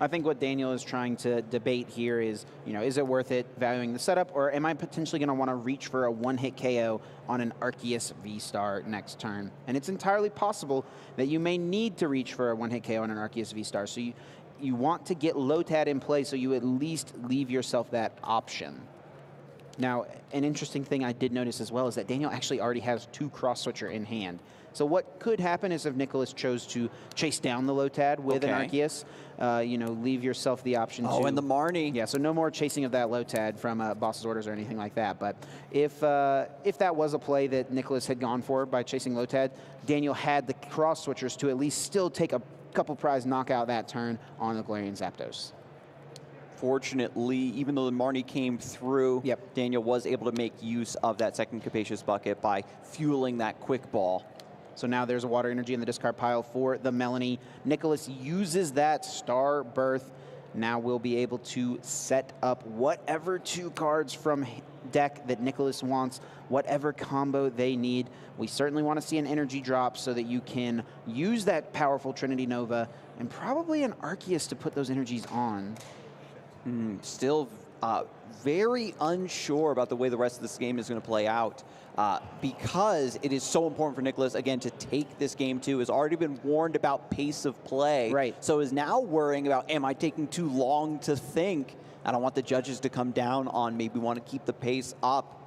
I think what Daniel is trying to debate here is, is it worth it valuing the setup, or am I potentially going to want to reach for a one-hit KO on an Arceus V-Star next turn? And it's entirely possible that you may need to reach for a one-hit KO on an Arceus V-Star. So you want to get Lotad in play so you at least leave yourself that option. Now, an interesting thing I did notice as well is that Daniel actually already has 2 Cross-Switcher in hand. So what could happen is if Nicholas chose to chase down the Lotad with an Arceus, leave yourself the option to... Oh, and the Marnie. Yeah, so no more chasing of that Lotad from Boss's Orders or anything like that. But if that was a play that Nicholas had gone for by chasing Lotad, Daniel had the Cross-Switchers to at least still take a couple prize knockout that turn on the Galarian Zapdos. Fortunately, even though the Marnie came through, Yep. Daniel was able to make use of that second Capacious Bucket by fueling that quick ball. So now there's a water energy in the discard pile for the Melanie. Nicholas uses that Star Birth. Now we'll be able to set up whatever 2 cards from deck that Nicholas wants, whatever combo they need. We certainly want to see an energy drop so that you can use that powerful Trinity Nova and probably an Arceus to put those energies on. Still very unsure about the way the rest of this game is going to play out because it is so important for Nicholas, again, to take this game too. Has already been warned about pace of play. Right. So is now worrying about, am I taking too long to think? I don't want the judges to come down on me. We want to keep the pace up.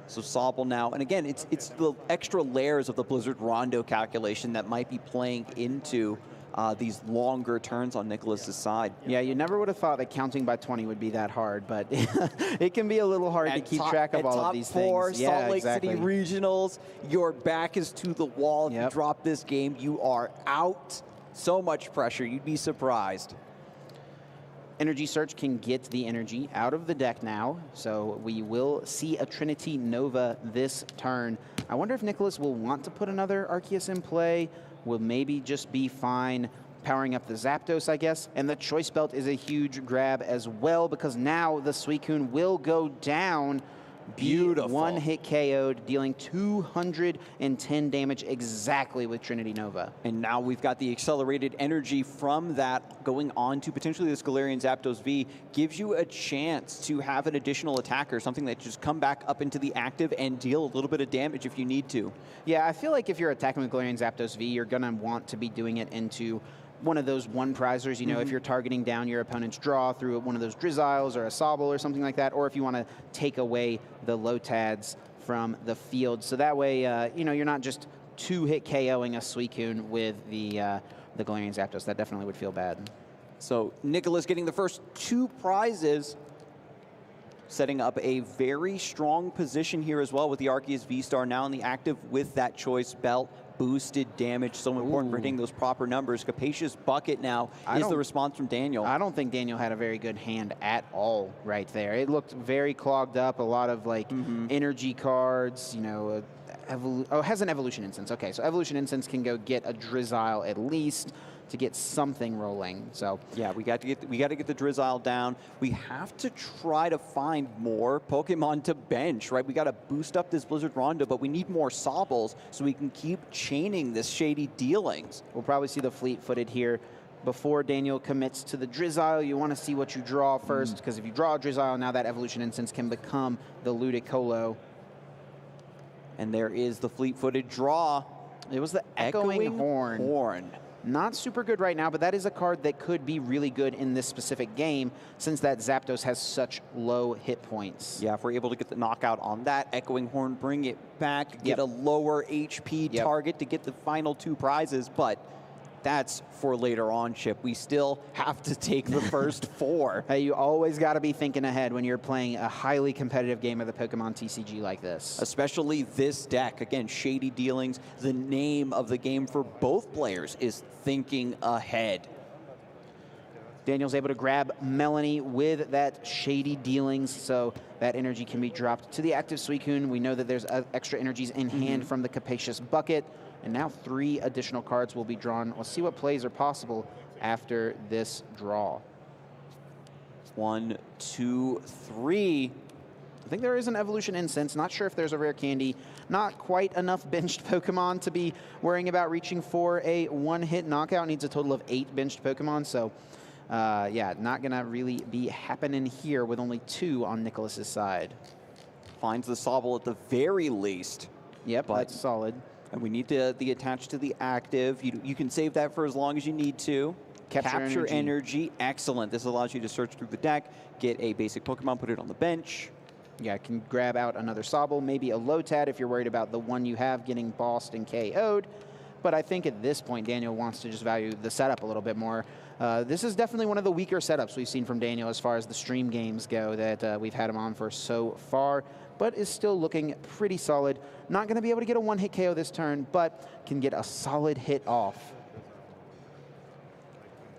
So Sobble now, and again, it's the extra layers of the Blizzard Rondo calculation that might be playing into these longer turns on Nicholas's side. Yeah, you never would have thought that counting by 20 would be that hard, but it can be a little hard to keep track of all of these top 4, things. Salt Lake City Regionals, your back is to the wall. If you drop this game, you are out. So much pressure, you'd be surprised. Energy Search can get the energy out of the deck now, so we will see a Trinity Nova this turn. I wonder if Nicholas will want to put another Arceus in play, will maybe just be fine powering up the Zapdos, I guess. And the Choice Belt is a huge grab as well, because now the Suicune will go down. Beautiful. One-hit KO'd, dealing 210 damage exactly with Trinity Nova. And now we've got the accelerated energy from that going on to potentially this Galarian Zapdos V. Gives you a chance to have an additional attacker, something that just come back up into the active and deal a little bit of damage if you need to. Yeah, I feel like if you're attacking with Galarian Zapdos V, you're going to want to be doing it into one of those one-prizers, if you're targeting down your opponent's draw through one of those Drizziles or a Sobble or something like that, or if you want to take away the Lotads from the field. So that way, you're not just 2-hit KOing a Suicune with the Galarian Zapdos. That definitely would feel bad. So Nicholas getting the first 2 prizes, setting up a very strong position here as well with the Arceus V-Star now in the active with that Choice Belt. Boosted damage, so important for hitting those proper numbers. Capacious Bucket now is the response from Daniel. I don't think Daniel had a very good hand at all right there. It looked very clogged up, a lot of energy cards, it has an Evolution Instance. Okay, so Evolution Instance can go get a Drizzile at least to get something rolling. So yeah, we got to get the Drizzile down. We have to try to find more Pokemon to bench, right? We got to boost up this Blizzard Rondo, but we need more Sobbles so we can keep chaining this Shady Dealings. We'll probably see the fleet-footed here. Before Daniel commits to the Drizzile, you want to see what you draw first, because if you draw a Drizzile, now that Evolution Instance can become the Ludicolo. And there is the fleet-footed draw. It was the Echoing Horn. Not super good right now, but that is a card that could be really good in this specific game since that Zapdos has such low hit points. Yeah, if we're able to get the knockout on that Echoing Horn, bring it back, get a lower HP target to get the final 2 prizes, but that's for later on, Chip. We still have to take the first 4. Hey, you always got to be thinking ahead when you're playing a highly competitive game of the Pokemon TCG like this. Especially this deck. Again, Shady Dealings. The name of the game for both players is thinking ahead. Daniel's able to grab Melanie with that Shady Dealings, so that energy can be dropped to the active Suicune. We know that there's extra energies in hand from the Capacious Bucket, and now 3 additional cards will be drawn. Let's see what plays are possible after this draw. 1, 2, 3. I think there is an Evolution Incense. Not sure if there's a rare candy. Not quite enough benched Pokemon to be worrying about reaching for a one-hit knockout. Needs a total of 8 benched Pokemon, so yeah, not going to really be happening here with only 2 on Nicholas's side. Finds the Sobble at the very least. Yep, that's solid. And we need the attach to the active. You can save that for as long as you need to. Capture energy. Excellent. This allows you to search through the deck, get a basic Pokemon, put it on the bench. Yeah, can grab out another Sobble, maybe a Lotad if you're worried about the one you have getting bossed and KO'd. But I think at this point, Daniel wants to just value the setup a little bit more. This is definitely one of the weaker setups we've seen from Daniel as far as the stream games go that we've had him on for so far, but is still looking pretty solid. Not going to be able to get a one-hit KO this turn, but can get a solid hit off.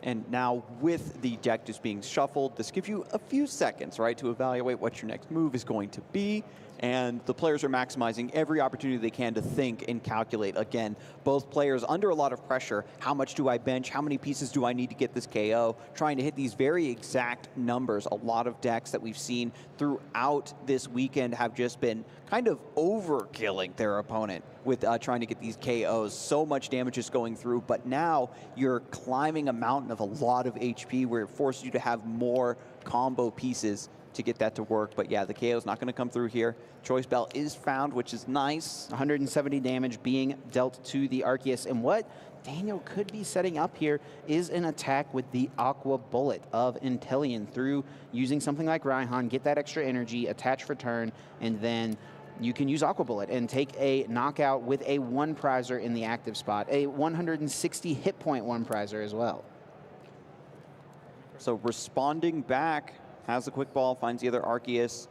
And now with the deck just being shuffled, this gives you a few seconds, right, to evaluate what your next move is going to be. And the players are maximizing every opportunity they can to think and calculate. Again, both players under a lot of pressure. How much do I bench? How many pieces do I need to get this KO? Trying to hit these very exact numbers. A lot of decks that we've seen throughout this weekend have just been kind of overkilling their opponent with trying to get these KOs. So much damage is going through, but now you're climbing a mountain of a lot of HP where it forces you to have more combo pieces to get that to work. But yeah, the KO is not going to come through here. Choice Bell is found, which is nice. 170 damage being dealt to the Arceus. And what Daniel could be setting up here is an attack with the Aqua Bullet of Inteleon through using something like Raihan, get that extra energy, attach for turn, and then you can use Aqua Bullet and take a knockout with a one prizer in the active spot, a 160 hit point one prizer as well. So responding back, has the quick ball, finds the other Arceus.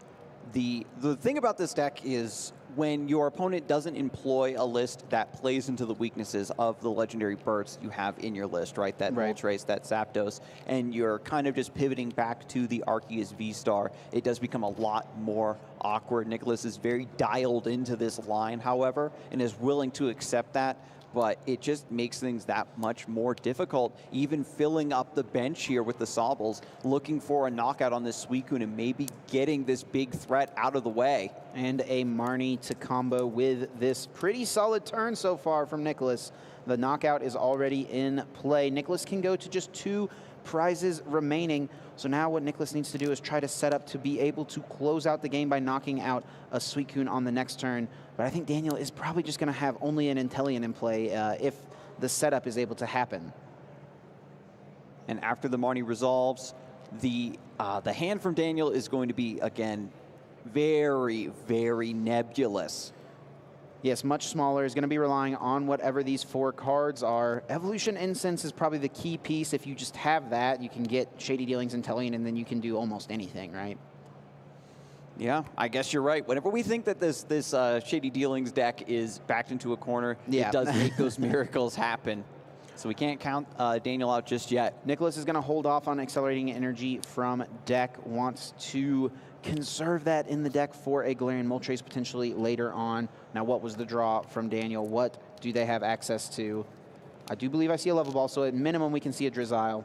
The thing about this deck is when your opponent doesn't employ a list that plays into the weaknesses of the legendary birds you have in your list, right? That Moltres, that Zapdos, and you're kind of just pivoting back to the Arceus V-Star, it does become a lot more awkward. Nicholas is very dialed into this line, however, and is willing to accept that. But it just makes things that much more difficult, even filling up the bench here with the Sobbles, looking for a knockout on this Suicune and maybe getting this big threat out of the way. And a Marnie to combo with this pretty solid turn so far from Nicholas. The knockout is already in play. Nicholas can go to just 2 prizes remaining. So now what Nicholas needs to do is try to set up to be able to close out the game by knocking out a Suicune on the next turn. But I think Daniel is probably just going to have only an Inteleon in play if the setup is able to happen. And after the Marnie resolves, the hand from Daniel is going to be, again, very, very nebulous. Yes, much smaller. Is going to be relying on whatever these 4 cards are. Evolution Incense is probably the key piece. If you just have that, you can get Shady Dealings and Inteleon, and then you can do almost anything, right? Yeah, I guess you're right. Whenever we think that this Shady Dealings deck is backed into a corner, it does make those miracles happen. So we can't count Daniel out just yet. Nicholas is going to hold off on accelerating energy from deck, wants to conserve that in the deck for a Galarian Moltres potentially later on. Now, what was the draw from Daniel? What do they have access to? I do believe I see a level ball, so at minimum we can see a Drizzile.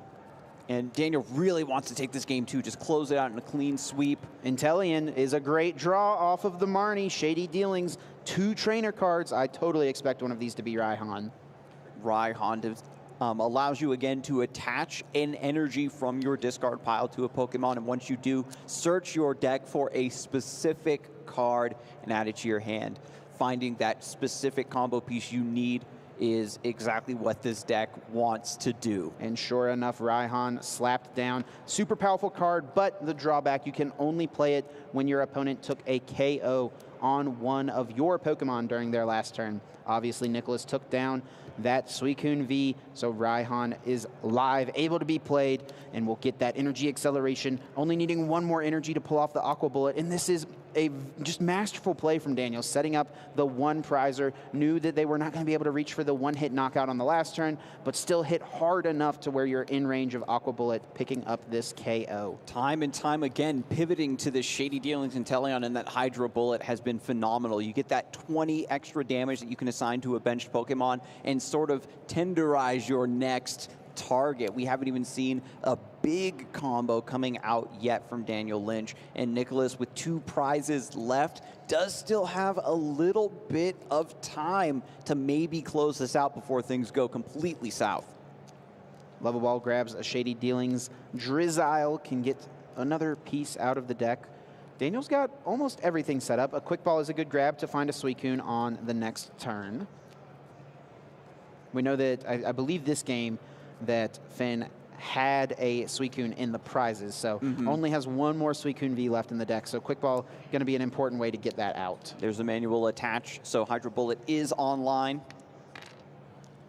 And Daniel really wants to take this game too, just close it out in a clean sweep. Inteleon is a great draw off of the Marnie. Shady Dealings, 2 trainer cards. I totally expect one of these to be Raihan. Raihan allows you again to attach an energy from your discard pile to a Pokemon, and once you do, search your deck for a specific card and add it to your hand. Finding that specific combo piece you need is exactly what this deck wants to do. And sure enough, Raihan slapped down. Super powerful card, but the drawback, you can only play it when your opponent took a KO on one of your Pokemon during their last turn. Obviously, Nicholas took down that Suicune V. So Raihan is live, able to be played, and will get that energy acceleration, only needing one more energy to pull off the Aqua Bullet. And this is a just masterful play from Daniel, setting up the one prizer, knew that they were not going to be able to reach for the one-hit knockout on the last turn, but still hit hard enough to where you're in range of Aqua Bullet picking up this KO. Time and time again, pivoting to the Shady Dealings Inteleon, and that Hydro Bullet has been phenomenal. You get that 20 extra damage that you can assign to a benched Pokemon and sort of tenderize your next target. We haven't even seen a big combo coming out yet from Daniel Lynch, and Nicholas, with 2 prizes left, does still have a little bit of time to maybe close this out before things go completely south. Level Ball grabs a Shady Dealings. Drizzile can get another piece out of the deck. Daniel's got almost everything set up. A Quick Ball is a good grab to find a Suicune on the next turn. We know that, I believe this game, that Finn had a Suicune in the prizes, so only has one more Suicune V left in the deck, so Quick Ball going to be an important way to get that out. There's a manual attached, so Hydro Bullet is online.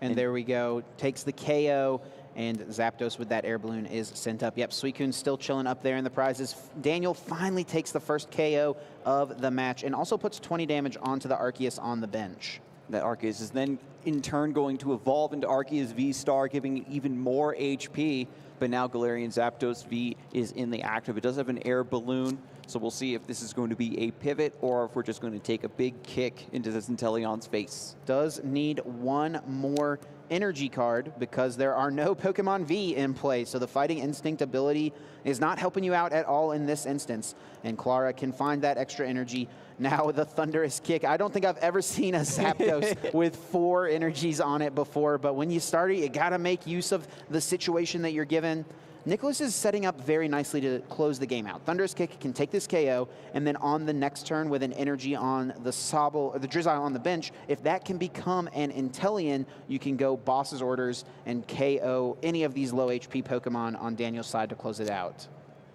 And there we go, takes the KO, and Zapdos with that air balloon is sent up. Yep, Suicune's still chilling up there in the prizes. Daniel finally takes the first KO of the match, and also puts 20 damage onto the Arceus on the bench. That Arceus is then in turn going to evolve into Arceus V-Star, giving even more HP. But now Galarian Zapdos V is in the active. It does have an air balloon, so we'll see if this is going to be a pivot or if we're just going to take a big kick into this Inteleon's face. Does need one more energy card because there are no Pokemon V in play, so the Fighting Instinct ability is not helping you out at all in this instance. And Clara can find that extra energy. Now the Thunderous Kick. I don't think I've ever seen a Zapdos with 4 energies on it before, but when you start it, you gotta make use of the situation that you're given. Nicholas is setting up very nicely to close the game out. Thunderous Kick can take this KO, and then on the next turn with an energy on the Sobble, or the Drizzile on the bench, if that can become an Inteleon, you can go Boss's Orders and KO any of these low HP Pokemon on Daniel's side to close it out.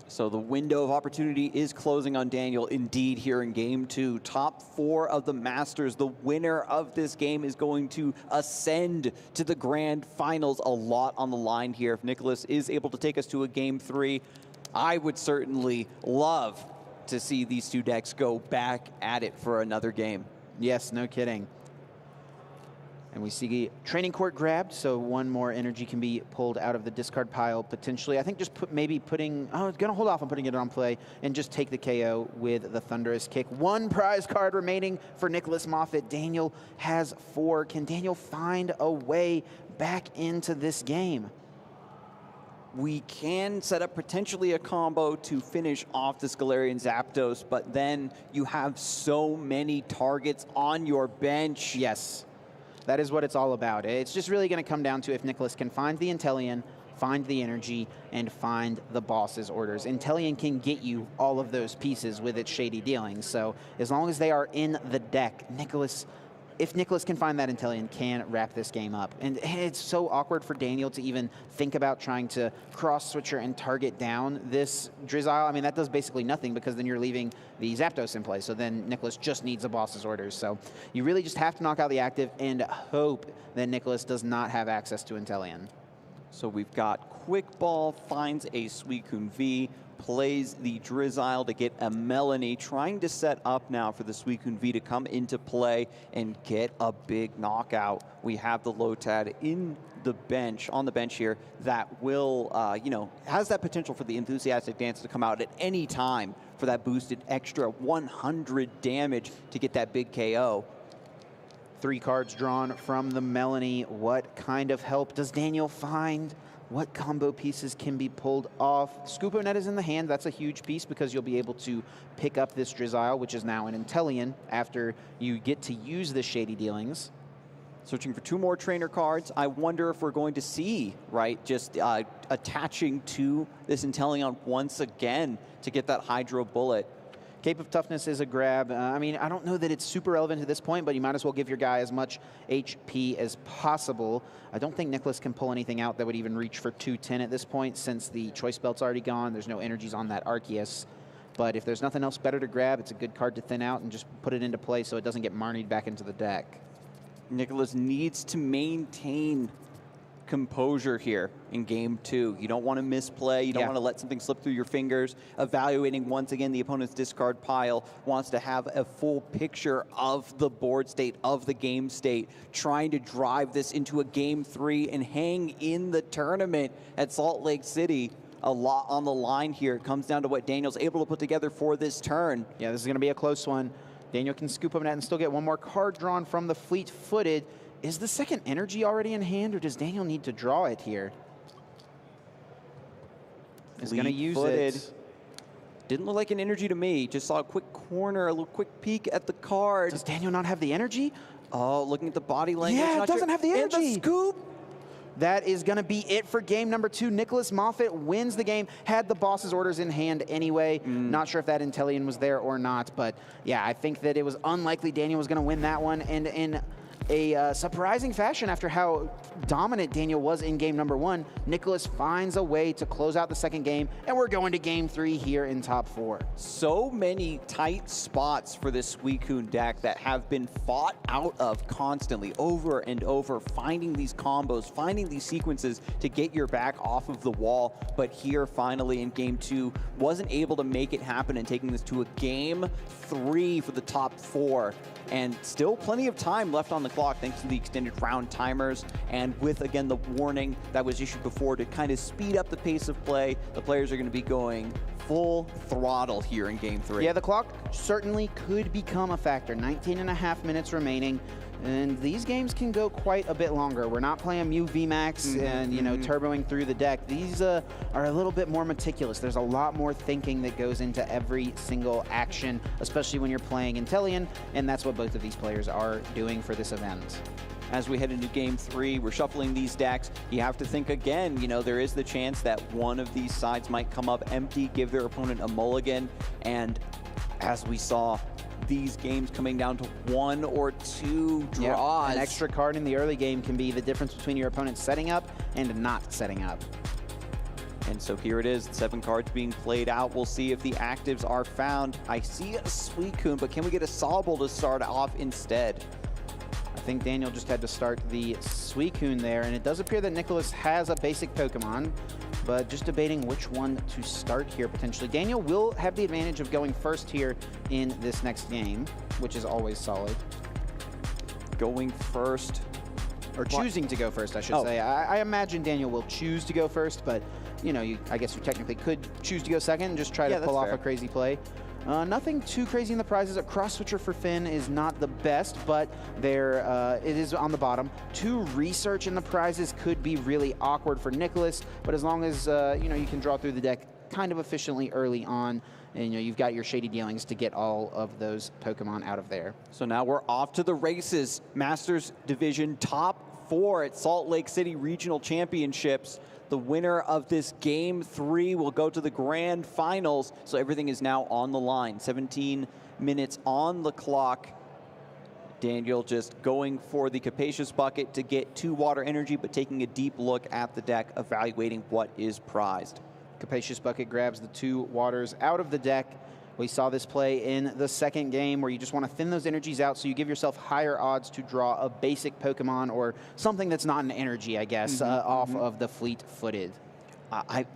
So the window of opportunity is closing on Daniel indeed here in Game 2. Top 4 of the Masters. The winner of this game is going to ascend to the Grand Finals. A lot on the line here. If Nicholas is able to take us to a Game 3, I would certainly love to see these 2 decks go back at it for another game. Yes, no kidding. And we see Training Court grabbed, so one more energy can be pulled out of the discard pile potentially. I think just maybe putting, going to hold off on putting it on play and just take the KO with the Thunderous Kick. 1 prize card remaining for Nicholas Moffit. Daniel has 4. Can Daniel find a way back into this game? We can set up potentially a combo to finish off this Galarian Zapdos, but then you have so many targets on your bench. Yes. That is what it's all about. It's just really going to come down to if Nicholas can find the Inteleon, find the energy, and find the Boss's Orders. Inteleon can get you all of those pieces with its Shady Dealings. So as long as they are in the deck, if Nicholas can find that Inteleon, can wrap this game up. And it's so awkward for Daniel to even think about trying to cross-switcher and target down this Drizzile. I mean, that does basically nothing because then you're leaving the Zapdos in play. So then Nicholas just needs a Boss's Orders. So you really just have to knock out the active and hope that Nicholas does not have access to Inteleon. So we've got Quick Ball, finds a Suicune V, plays the Drizzile to get a Melanie, trying to set up now for the Suicune V to come into play and get a big knockout. We have the Lotad in the bench, on the bench here, that will, has that potential for the Enthusiastic Dance to come out at any time for that boosted extra 100 damage to get that big KO. 3 cards drawn from the Melanie. What kind of help does Daniel find? What combo pieces can be pulled off? Scupo Net is in the hand. That's a huge piece because you'll be able to pick up this Drizzile, which is now an Inteleon, after you get to use the Shady Dealings. Searching for 2 more trainer cards. I wonder if we're going to see, just attaching to this Inteleon once again to get that Hydro Bullet. Cape of Toughness is a grab. I mean, I don't know that it's super relevant to this point, but you might as well give your guy as much HP as possible. I don't think Nicholas can pull anything out that would even reach for 210 at this point, since the Choice Belt's already gone. There's no energies on that Arceus. But if there's nothing else better to grab, it's a good card to thin out and just put it into play so it doesn't get Marnied back into the deck. Nicholas needs to maintain composure here in game 2. You don't want to misplay. You don't want to let something slip through your fingers. Evaluating once again the opponent's discard pile, wants to have a full picture of the board state, of the game state, trying to drive this into a game 3 and hang in the tournament at Salt Lake City. A lot on the line here. It comes down to what Daniel's able to put together for this turn. Yeah, this is going to be a close one. Daniel can scoop up net and still get one more card drawn from the fleet-footed. Is the second energy already in hand, or does Daniel need to draw it here? He's going to use it. Didn't look like an energy to me. Just saw a quick corner, a little quick peek at the card. Does Daniel not have the energy? Oh, looking at the body language. Yeah, it doesn't have the energy. And the scoop. That is going to be it for game number 2. Nicholas Moffit wins the game, had the boss's orders in hand anyway. Not sure if that Intellion was there or not, but yeah, I think that it was unlikely Daniel was going to win that one. And in a surprising fashion, after how dominant Daniel was in game number 1, Nicholas finds a way to close out the second game, and we're going to game 3 here in top 4. So many tight spots for this Suicune deck that have been fought out of constantly, over and over, finding these combos, finding these sequences to get your back off of the wall. But here, finally, in game 2, wasn't able to make it happen and taking this to a game 3 for the top 4. And still plenty of time left on the clock thanks to the extended round timers, and with, again, the warning that was issued before to kind of speed up the pace of play. The players are going to be going full throttle here in game 3. Yeah, the clock certainly could become a factor. 19.5 minutes remaining, and these games can go quite a bit longer. We're not playing Mew VMAX and, you know, turboing through the deck. These are a little bit more meticulous. There's a lot more thinking that goes into every single action, especially when you're playing Intellion, and that's what both of these players are doing for this event. As we head into game 3, we're shuffling these decks. You have to think again, you know, there is the chance that one of these sides might come up empty, give their opponent a mulligan, and as we saw, these games coming down to 1 or 2 draws. Yeah, an extra card in the early game can be the difference between your opponent setting up and not setting up. And so here it is, 7 cards being played out. We'll see if the actives are found. I see a Suicune, but can we get a Sobble to start off instead? I think Daniel just had to start the Suicune there, and it does appear that Nicholas has a basic Pokemon, but just debating which one to start here potentially. Daniel will have the advantage of going first here in this next game, which is always solid. Going first. Or choosing to go first, I should say. I imagine Daniel will choose to go first, but you know, I guess you technically could choose to go second and just try to pull off a crazy play. Nothing too crazy in the prizes. A cross switcher for Finn is not the best, but it is on the bottom. 2 research in the prizes could be really awkward for Nicholas, but as long as you know, you can draw through the deck kind of efficiently early on, and you know, you've got your shady dealings to get all of those Pokemon out of there. So now we're off to the races. Masters Division top 4 at Salt Lake City Regional Championships. The winner of this game 3 will go to the grand finals. So everything is now on the line. 17 minutes on the clock. Daniel just going for the Capacious Bucket to get 2 water energy, but taking a deep look at the deck, evaluating what is prized. Capacious Bucket grabs the 2 waters out of the deck. We saw this play in the second game where you just want to thin those energies out so you give yourself higher odds to draw a basic Pokemon or something that's not an energy, I guess, off of the fleet-footed.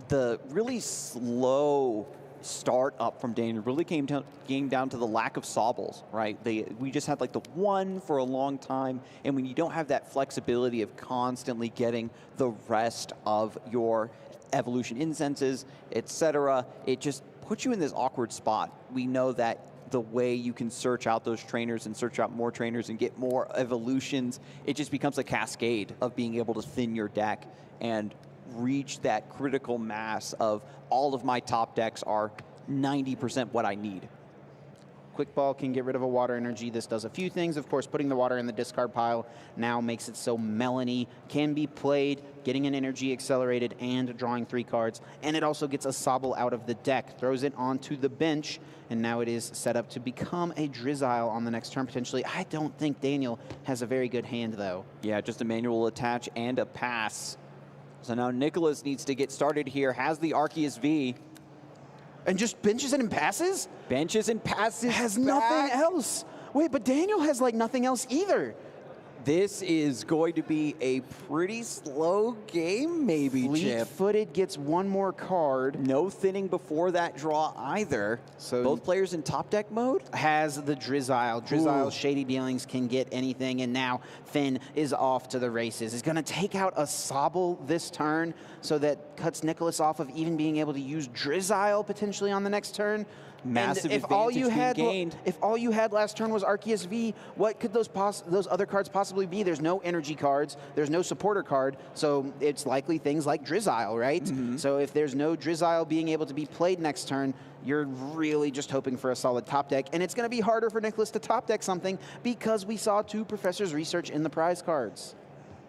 The really slow start up from Daniel really came down to the lack of Sobbles, right? We just had like the 1 for a long time, and when you don't have that flexibility of constantly getting the rest of your evolution incenses, etc., it just puts you in this awkward spot. We know that the way you can search out those trainers and search out more trainers and get more evolutions, it just becomes a cascade of being able to thin your deck and reach that critical mass of all of my top decks are 90% what I need. Quick Ball can get rid of a water energy. This does a few things. Of course, putting the water in the discard pile now makes it so Melanie can be played, getting an energy accelerated and drawing 3 cards. And it also gets a Sobble out of the deck, throws it onto the bench, and now it is set up to become a Drizzile on the next turn, potentially. I don't think Daniel has a very good hand, though. Yeah, just a manual attach and a pass. So now Nicholas needs to get started here, has the Arceus V. And just benches it and passes? Benches and passes. Has nothing else. Wait, but Daniel has like nothing else either. This is going to be a pretty slow game, maybe, Chip. Fleet-footed gets one more card. No thinning before that draw either. So both players in top deck mode? Has the Drizzile. Drizzile's Shady Dealings can get anything, and now Finn is off to the races. He's going to take out a Sobble this turn, so that cuts Nicholas off of even being able to use Drizzile potentially on the next turn. Massive if all you had gained. If all you had last turn was Arceus V, what could those other cards possibly be? There's no energy cards, there's no supporter card, so it's likely things like Drizzile, right? So if there's no Drizzile being able to be played next turn, you're really just hoping for a solid top deck, and it's going to be harder for Nicholas to top deck something because we saw 2 Professors research in the prize cards.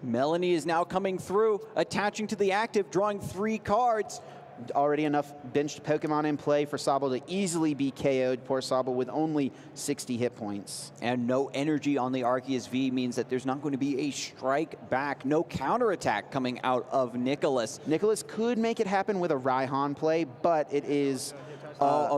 Melanie is now coming through, attaching to the active, drawing 3 cards. Already enough benched Pokemon in play for Sobble to easily be KO'd. Poor Sobble with only 60 hit points. And no energy on the Arceus V means that there's not going to be a strike back, no counterattack coming out of Nicholas. Nicholas could make it happen with a Raihan play, but it is...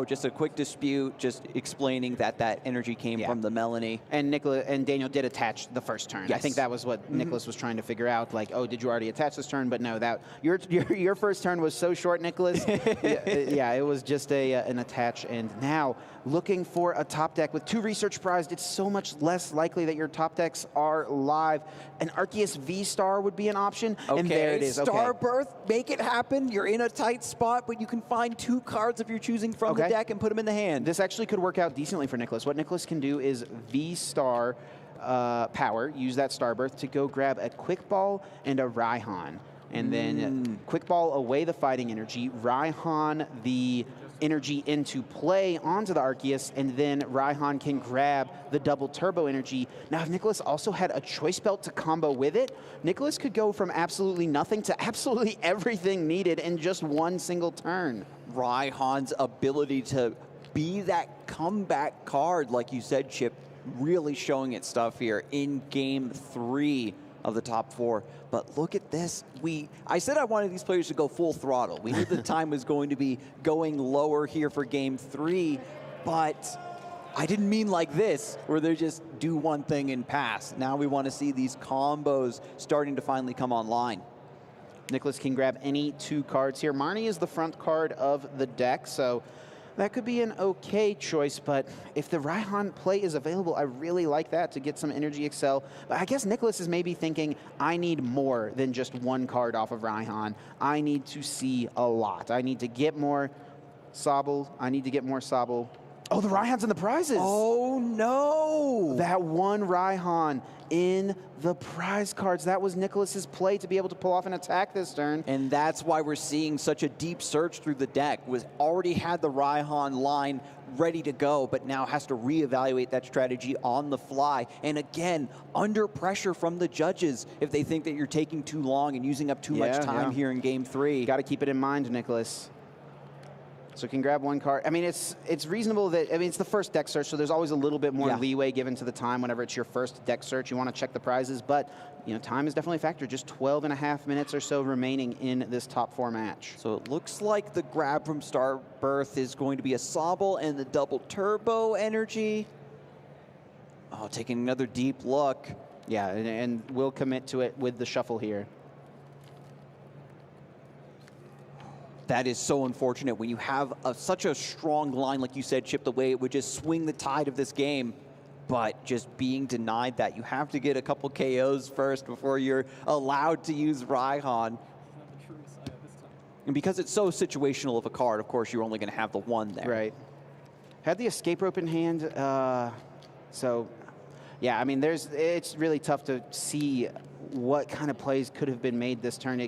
just a quick dispute, just explaining that that energy came from the Melanie. And Daniel did attach the first turn. Yes. I think that was what Nicholas was trying to figure out. Like, oh, did you already attach this turn? But no, that your first turn was so short, Nicholas. yeah, it was just an attach. And now looking for a top deck with 2 research prized, it's so much less likely that your top decks are live. An Arceus V-Star would be an option. Okay, and there it is. Star Birth, make it happen. You're in a tight spot, but you can find 2 cards if you're choosing from the deck and put them in the hand. This actually could work out decently for Nicholas. What Nicholas can do is V-Star power, use that Star Birth to go grab a Quick Ball and a Raihan. And then Quick Ball away the fighting energy, Raihan the energy into play onto the Arceus, and then Raihan can grab the double turbo energy. Now, if Nicholas also had a choice belt to combo with it, Nicholas could go from absolutely nothing to absolutely everything needed in just one single turn. Raihan's ability to be that comeback card, like you said, Chip, really showing its stuff here in Game 3 of the top 4. But look at this. I said I wanted these players to go full throttle. We knew the time was going to be going lower here for Game 3, but I didn't mean like this, where they just do one thing and pass. Now we want to see these combos starting to finally come online. Nicholas can grab any 2 cards here. Marnie is the front card of the deck, so that could be an okay choice, but if the Raihan play is available, I really like that to get some Energy Excel. But I guess Nicholas is maybe thinking, I need more than just 1 card off of Raihan. I need to see a lot. I need to get more Sobble. I need to get more Sobble. Oh, the Raihan's in the prizes. Oh, no. That one Raihan in the prize cards. That was Nicholas's play to be able to pull off an attack this turn. And that's why we're seeing such a deep search through the deck. Was already had the Raihan line ready to go, but now has to reevaluate that strategy on the fly. And again, under pressure from the judges if they think that you're taking too long and using up too much time here in Game 3. Got to keep it in mind, Nicholas. So can grab 1 card. I mean, it's reasonable that, I mean, it's the first deck search, so there's always a little bit more leeway given to the time whenever it's your first deck search. You want to check the prizes, but, you know, time is definitely a factor. Just 12.5 minutes or so remaining in this top 4 match. So it looks like the grab from Star Birth is going to be a Sobble and the double turbo energy. Oh, taking another deep look. Yeah, and we'll commit to it with the shuffle here. That is so unfortunate when you have such a strong line, like you said, Chip, the way it would just swing the tide of this game. But just being denied that. You have to get a couple KOs first before you're allowed to use Raihan. And because it's so situational of a card, of course, you're only going to have the 1 there. Right. Had the escape rope in hand, so yeah, I mean, it's really tough to see what kind of plays could have been made this turn.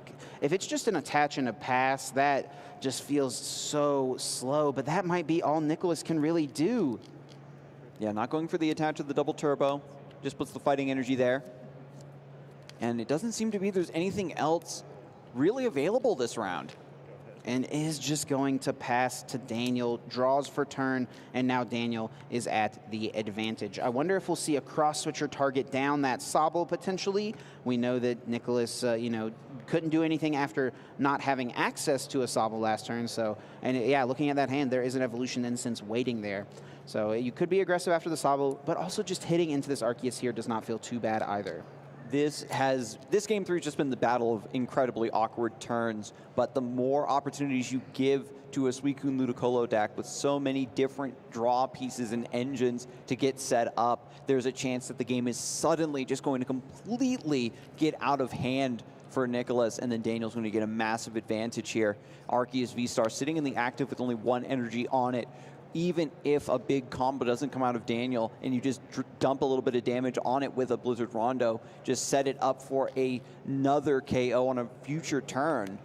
If it's just an attach and a pass, that just feels so slow, but that might be all Nicholas can really do. Yeah, not going for the attach of the double turbo. Just puts the fighting energy there. And it doesn't seem to be there's anything else really available this round. And is just going to pass to Daniel, draws for turn, and now Daniel is at the advantage. I wonder if we'll see a cross-switcher target down that Sobble potentially. We know that Nicholas, couldn't do anything after not having access to a Sobble last turn. So, and yeah, looking at that hand, there is an Evolution Instance waiting there. So you could be aggressive after the Sobble, but also just hitting into this Arceus here does not feel too bad either. This game 3 has just been the battle of incredibly awkward turns, but the more opportunities you give to a Suicune Ludicolo deck with so many different draw pieces and engines to get set up, there's a chance that the game is suddenly just going to completely get out of hand for Nicholas, and then Daniel's going to get a massive advantage here. Arceus V-Star sitting in the active with only 1 energy on it. Even if a big combo doesn't come out of Daniel and you just dump a little bit of damage on it with a Blizzard Rondo, just set it up for another KO on a future turn.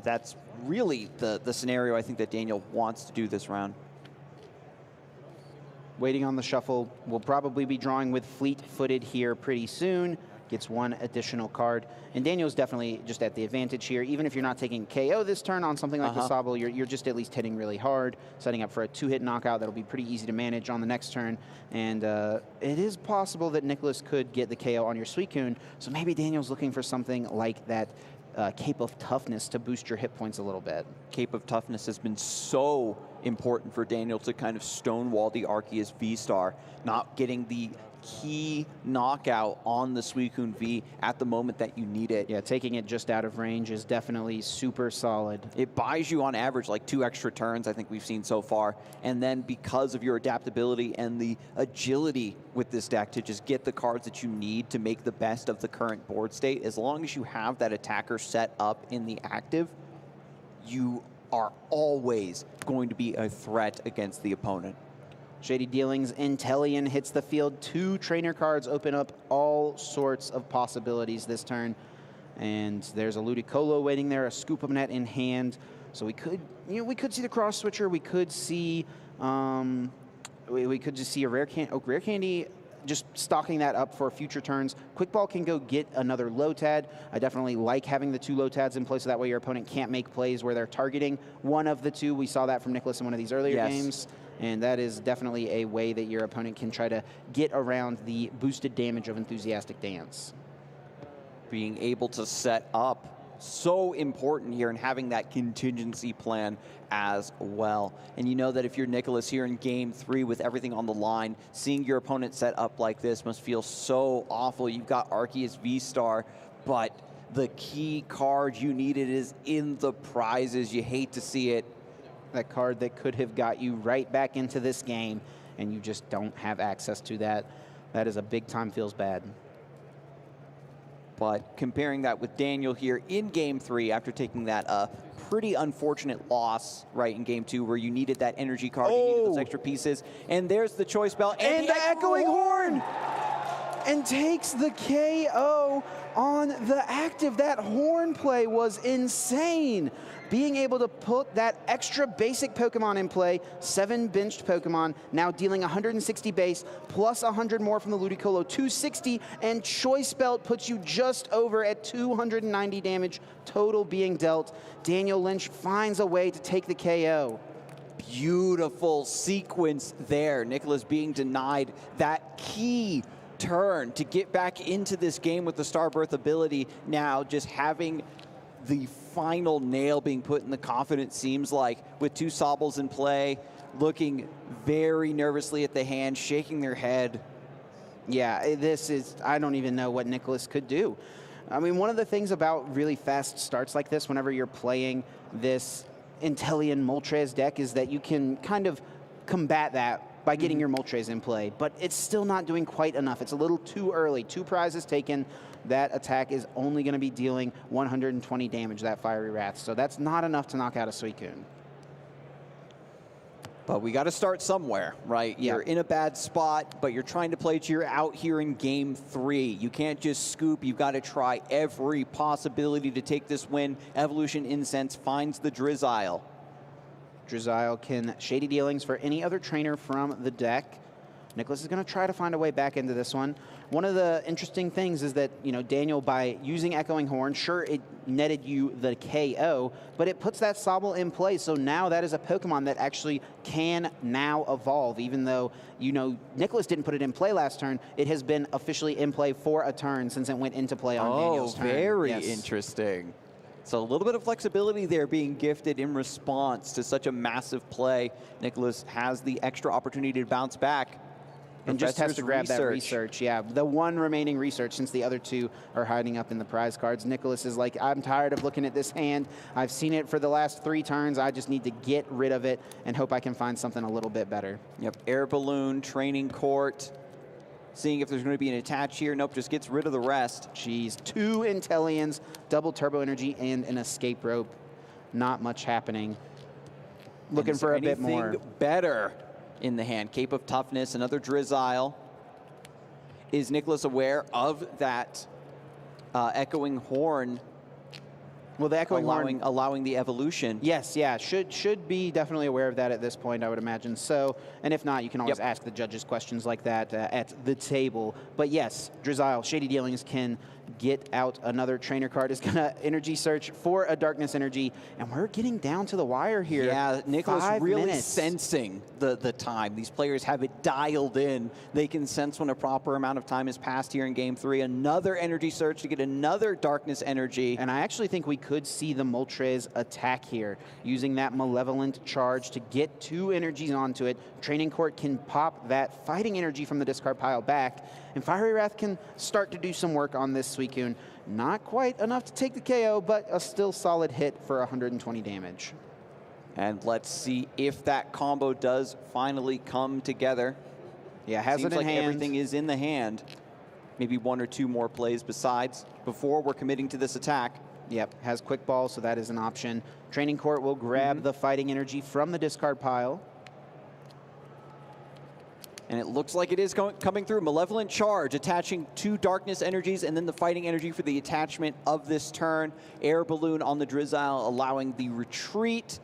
That's really the scenario I think that Daniel wants to do this round. Waiting on the shuffle. We'll probably be drawing with fleet-footed here pretty soon. Gets 1 additional card. And Daniel's definitely just at the advantage here. Even if you're not taking KO this turn on something like the Sobble, you're just at least hitting really hard, setting up for a 2-hit knockout that'll be pretty easy to manage on the next turn. And it is possible that Nicholas could get the KO on your Suicune, so maybe Daniel's looking for something like that Cape of Toughness to boost your hit points a little bit. Cape of Toughness has been so important for Daniel to kind of stonewall the Arceus V-Star, not getting the key knockout on the Suicune V at the moment that you need it. Yeah, taking it just out of range is definitely super solid. It buys you on average like 2 extra turns, I think we've seen so far. And then because of your adaptability and the agility with this deck to just get the cards that you need to make the best of the current board state, as long as you have that attacker set up in the active, you are always going to be a threat against the opponent. Shady Dealings, Inteleon hits the field. 2 trainer cards open up all sorts of possibilities this turn. And there's a Ludicolo waiting there, a Scoop of Net in hand. So we could, we could see the Cross Switcher. We could see, we could just see a Rare Candy just stocking that up for future turns. Quick Ball can go get another Lotad. I definitely like having the 2 Lotads in place so that way your opponent can't make plays where they're targeting one of the 2. We saw that from Nicholas in one of these earlier games. And that is definitely a way that your opponent can try to get around the boosted damage of Enthusiastic Dance. Being able to set up, so important here, and having that contingency plan as well. And you know that if you're Nicholas here in game 3 with everything on the line, seeing your opponent set up like this must feel so awful. You've got Arceus V-Star, but the key card you needed is in the prizes. You hate to see it. That card that could have got you right back into this game, and you just don't have access to that. That is a big time feels bad. But comparing that with Daniel here in game 3 after taking that pretty unfortunate loss right in game 2 where you needed that energy card, you needed those extra pieces, and there's the Choice Bell and the Echoing Horn! And takes the KO on the active. That horn play was insane. Being able to put that extra basic Pokemon in play, 7 benched Pokemon, now dealing 160 base, plus 100 more from the Ludicolo, 260, and Choice Belt puts you just over at 290 damage total being dealt. Daniel Lynch finds a way to take the KO. Beautiful sequence there. Nicholas being denied that key turn to get back into this game with the Starbirth ability. Now just having the final nail being put in the coffin, it seems like, with 2 Sobbles in play, looking very nervously at the hand, shaking their head. Yeah, this is, I don't even know what Nicholas could do. I mean, one of the things about really fast starts like this, whenever you're playing this Inteleon Moltres deck, is that you can kind of combat that by getting your Moltres in play, but it's still not doing quite enough. It's a little too early. 2 prizes taken. That attack is only going to be dealing 120 damage, that Fiery Wrath. So that's not enough to knock out a Suicune. But we got to start somewhere, right? You're in a bad spot, but you're trying to play to your out here in game 3. You can't just scoop. You've got to try every possibility to take this win. Evolution Incense finds the Drizzile. Drizzile can Shady Dealings for any other trainer from the deck. Nicholas is going to try to find a way back into this one. One of the interesting things is that, Daniel, by using Echoing Horn, sure, it netted you the KO, but it puts that Sobble in play. So now that is a Pokemon that actually can now evolve, even though, Nicholas didn't put it in play last turn. It has been officially in play for a turn since it went into play on Daniel's turn. Very interesting. So a little bit of flexibility there being gifted in response to such a massive play. Nicholas has the extra opportunity to bounce back. and just has to grab that Professor's research. Yeah, the one remaining research, since the other two are hiding up in the prize cards. Nicholas is like, I'm tired of looking at this hand. I've seen it for the last 3 turns. I just need to get rid of it and hope I can find something a little bit better. Yep, air balloon, training court, seeing if there's going to be an attach here. Nope, just gets rid of the rest. Jeez, 2 Intellions, double turbo energy, and an escape rope. Not much happening. Looking for a bit more. Better in the hand. Cape of Toughness, another Drizzile. Is Nicholas aware of that echoing horn? Well, the echoing horn allowing the evolution. Yes, yeah, should be definitely aware of that at this point, I would imagine. So, and if not, you can always ask the judges questions like that at the table. But yes, Drizzile, Shady Dealings can get out another trainer card. Is gonna energy search for a darkness energy, and we're getting down to the wire here. Yeah, Nicholas 5 really minutes. sensing the time. These players have it dialed in. They can sense when a proper amount of time has passed here in Game 3. Another energy search to get another darkness energy. And I actually think we could see the Moltres attack here, using that Malevolent Charge to get 2 energies onto it. Training Court can pop that fighting energy from the discard pile back, and Fiery Wrath can start to do some work on this Suicune. Not quite enough to take the KO, but a still solid hit for 120 damage. And let's see if that combo does finally come together. Yeah, has Seems it in like hand. Everything is in the hand. Maybe 1 or 2 more plays besides before we're committing to this attack. Yep, has Quick Ball, so that is an option. Training Court will grab the fighting energy from the discard pile. And it looks like it is coming through. Malevolent Charge, attaching 2 darkness energies, and then the fighting energy for the attachment of this turn. Air Balloon on the Drizzile, allowing the retreat.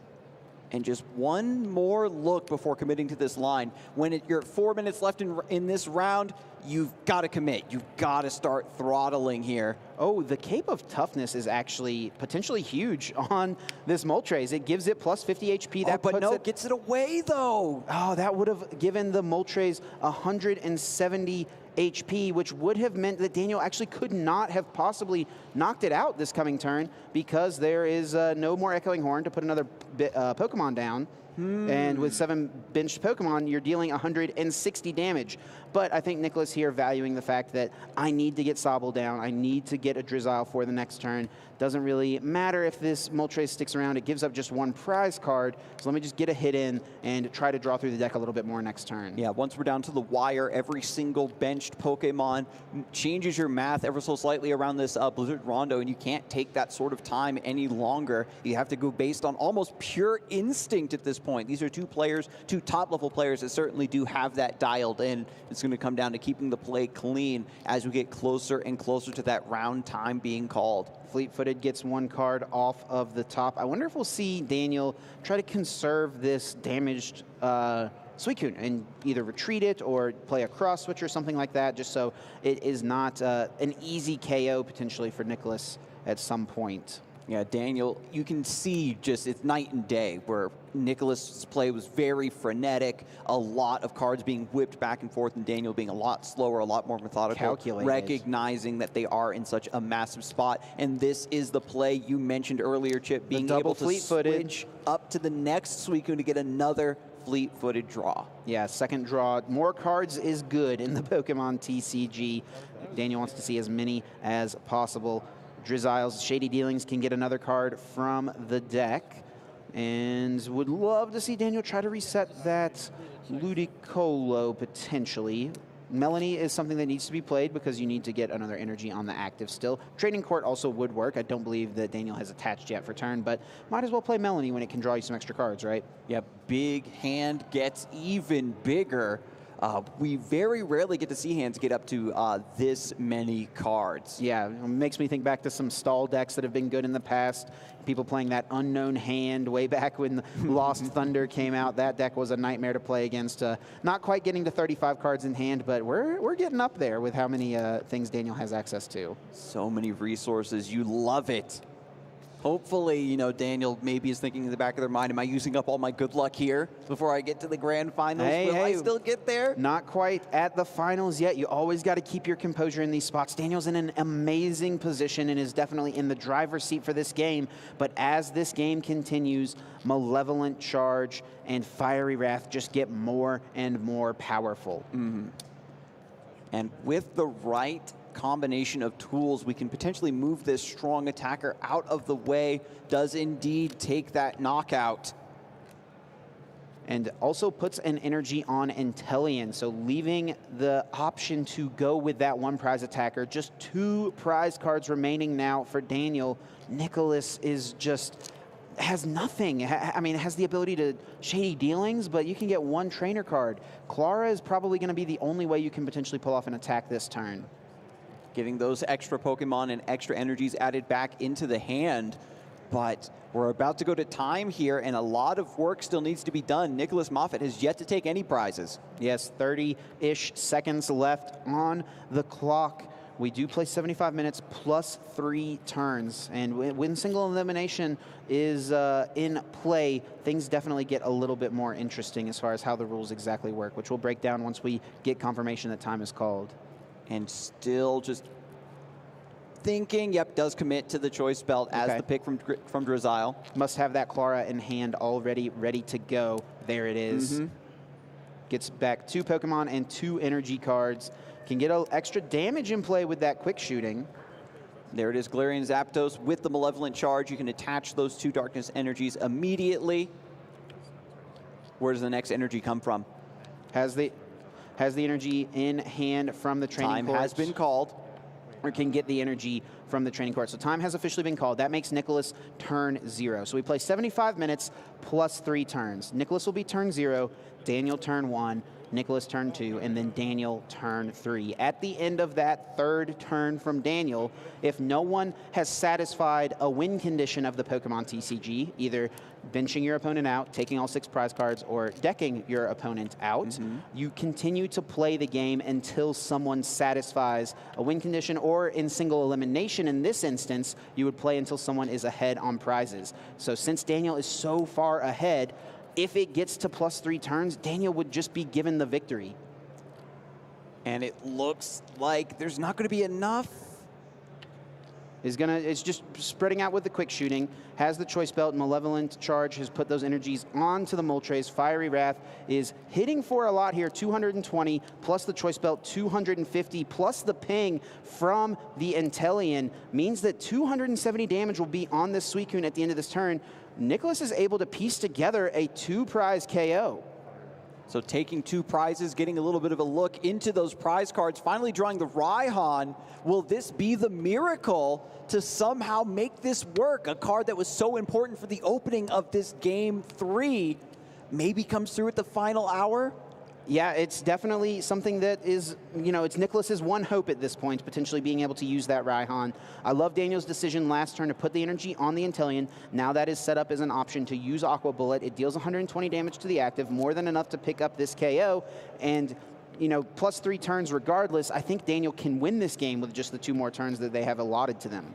And just one more look before committing to this line. When you're at 4 minutes left in this round, you've got to commit. You've got to start throttling here. Oh, the Cape of Toughness is actually potentially huge on this Moltres. It gives it plus 50 HP. That but puts no, it, gets it away though. Oh, that would have given the Moltres 170 HP, which would have meant that Daniel actually could not have possibly knocked it out this coming turn, because there is no more Echoing Horn to put another Pokemon down. And with 7 benched Pokemon, you're dealing 160 damage. But I think Nicholas here valuing the fact that I need to get Sobble down, I need to get a Drizzile for the next turn. Doesn't really matter if this Moltres sticks around. It gives up just 1 prize card. So let me just get a hit in and try to draw through the deck a little bit more next turn. Yeah, once we're down to the wire, every single benched Pokemon changes your math ever so slightly around this Blizzard Rondo, and you can't take that sort of time any longer. You have to go based on almost pure instinct at this point. These are 2 players, 2 top-level players that certainly do have that dialed in. It's going to come down to keeping the play clean as we get closer and closer to that round time being called. Fleet-footed gets 1 card off of the top. I wonder if we'll see Daniel try to conserve this damaged Suicune and either retreat it or play a cross switch or something like that, just so it is not an easy KO potentially for Nicholas at some point. Yeah, Daniel, you can see just it's night and day, where Nicholas' play was very frenetic, a lot of cards being whipped back and forth, and Daniel being a lot slower, a lot more methodical, calculated, recognizing that they are in such a massive spot. And this is the play you mentioned earlier, Chip, being able to switch up to the next Suicune to get another fleet-footed draw. Yeah, second draw. More cards is good in the Pokemon TCG. Daniel wants to see as many as possible. Drizzile's Shady Dealings can get another card from the deck, and would love to see Daniel try to reset that Ludicolo potentially. Melanie is something that needs to be played because you need to get another energy on the active still. Training Court also would work. I don't believe that Daniel has attached yet for turn, but might as well play Melanie when it can draw you some extra cards, right? Yeah, big hand gets even bigger. We very rarely get to see hands get up to this many cards. Yeah, it makes me think back to some stall decks that have been good in the past. People playing that Unknown Hand way back when Lost Thunder came out. That deck was a nightmare to play against. Not quite getting to 35 cards in hand, but we're getting up there with how many things Daniel has access to. So many resources. You love it. Hopefully, you know, Daniel maybe is thinking in the back of their mind, am I using up all my good luck here before I get to the grand finals? Will I still get there? Not quite at the finals yet. You always got to keep your composure in these spots. Daniel's in an amazing position and is definitely in the driver's seat for this game. But as this game continues, Malevolent Charge and Fiery Wrath just get more and more powerful. And with the right combination of tools, we can potentially move this strong attacker out of the way. Does indeed take that knockout. And also puts an energy on Intellion, so leaving the option to go with that one prize attacker. Just 2 prize cards remaining now for Daniel. Nicholas is just has nothing. I mean, has the ability to shady dealings, but you can get 1 trainer card. Clara is probably going to be the only way you can potentially pull off an attack this turn. Getting those extra Pokemon and extra energies added back into the hand. But we're about to go to time here, and a lot of work still needs to be done. Nicholas Moffit has yet to take any prizes. Yes, 30-ish seconds left on the clock. We do play 75 minutes plus 3 turns, and when single elimination is in play, things definitely get a little bit more interesting as far as how the rules exactly work, which we'll break down once we get confirmation that time is called. And still just thinking, yep, does commit to the choice belt as the pick from Drizzile. Must have that Clara in hand already, ready to go. There it is. Gets back 2 Pokemon and 2 energy cards. Can get an extra damage in play with that quick shooting. There it is, Galarian Zapdos with the Malevolent Charge. You can attach those 2 Darkness energies immediately. Where does the next energy come from? Has the energy in hand from the training court. Time has been called. Or can get the energy from the training court. So time has officially been called. That makes Nicholas turn 0. So we play 75 minutes plus 3 turns. Nicholas will be turn 0, Daniel turn 1, Nicholas turn 2, and then Daniel turn 3. At the end of that 3rd turn from Daniel, if no one has satisfied a win condition of the Pokemon TCG, either benching your opponent out, taking all 6 prize cards, or decking your opponent out, you continue to play the game until someone satisfies a win condition, or in single elimination in this instance, you would play until someone is ahead on prizes. So since Daniel is so far ahead, if it gets to plus 3 turns, Daniel would just be given the victory. And it looks like there's not going to be enough. It's just spreading out with the quick shooting. Has the choice belt. Malevolent Charge has put those energies onto the Moltres. Fiery Wrath is hitting for a lot here. 220 plus the choice belt, 250 plus the ping from the Intellion means that 270 damage will be on this Suicune at the end of this turn. Nicholas is able to piece together a 2-prize KO. So taking 2 prizes, getting a little bit of a look into those prize cards, finally drawing the Raihan. Will this be the miracle to somehow make this work? A card that was so important for the opening of this game 3 maybe comes through at the final hour? Yeah, it's definitely something that is, it's Nicholas's one hope at this point, potentially being able to use that Raihan. I love Daniel's decision last turn to put the energy on the Intellion. Now that is set up as an option to use Aqua Bullet. It deals 120 damage to the active, more than enough to pick up this KO. And plus 3 turns regardless, I think Daniel can win this game with just the 2 more turns that they have allotted to them.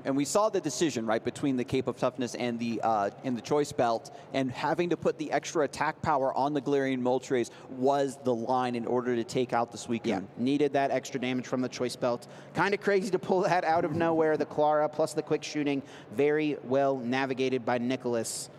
And we saw the decision, right, between the Cape of Toughness and the Choice Belt, and having to put the extra attack power on the Galarian Moltres was the line in order to take out the Suicune. Yeah, needed that extra damage from the Choice Belt. Kind of crazy to pull that out of nowhere. The Clara plus the quick shooting, very well navigated by Nicholas.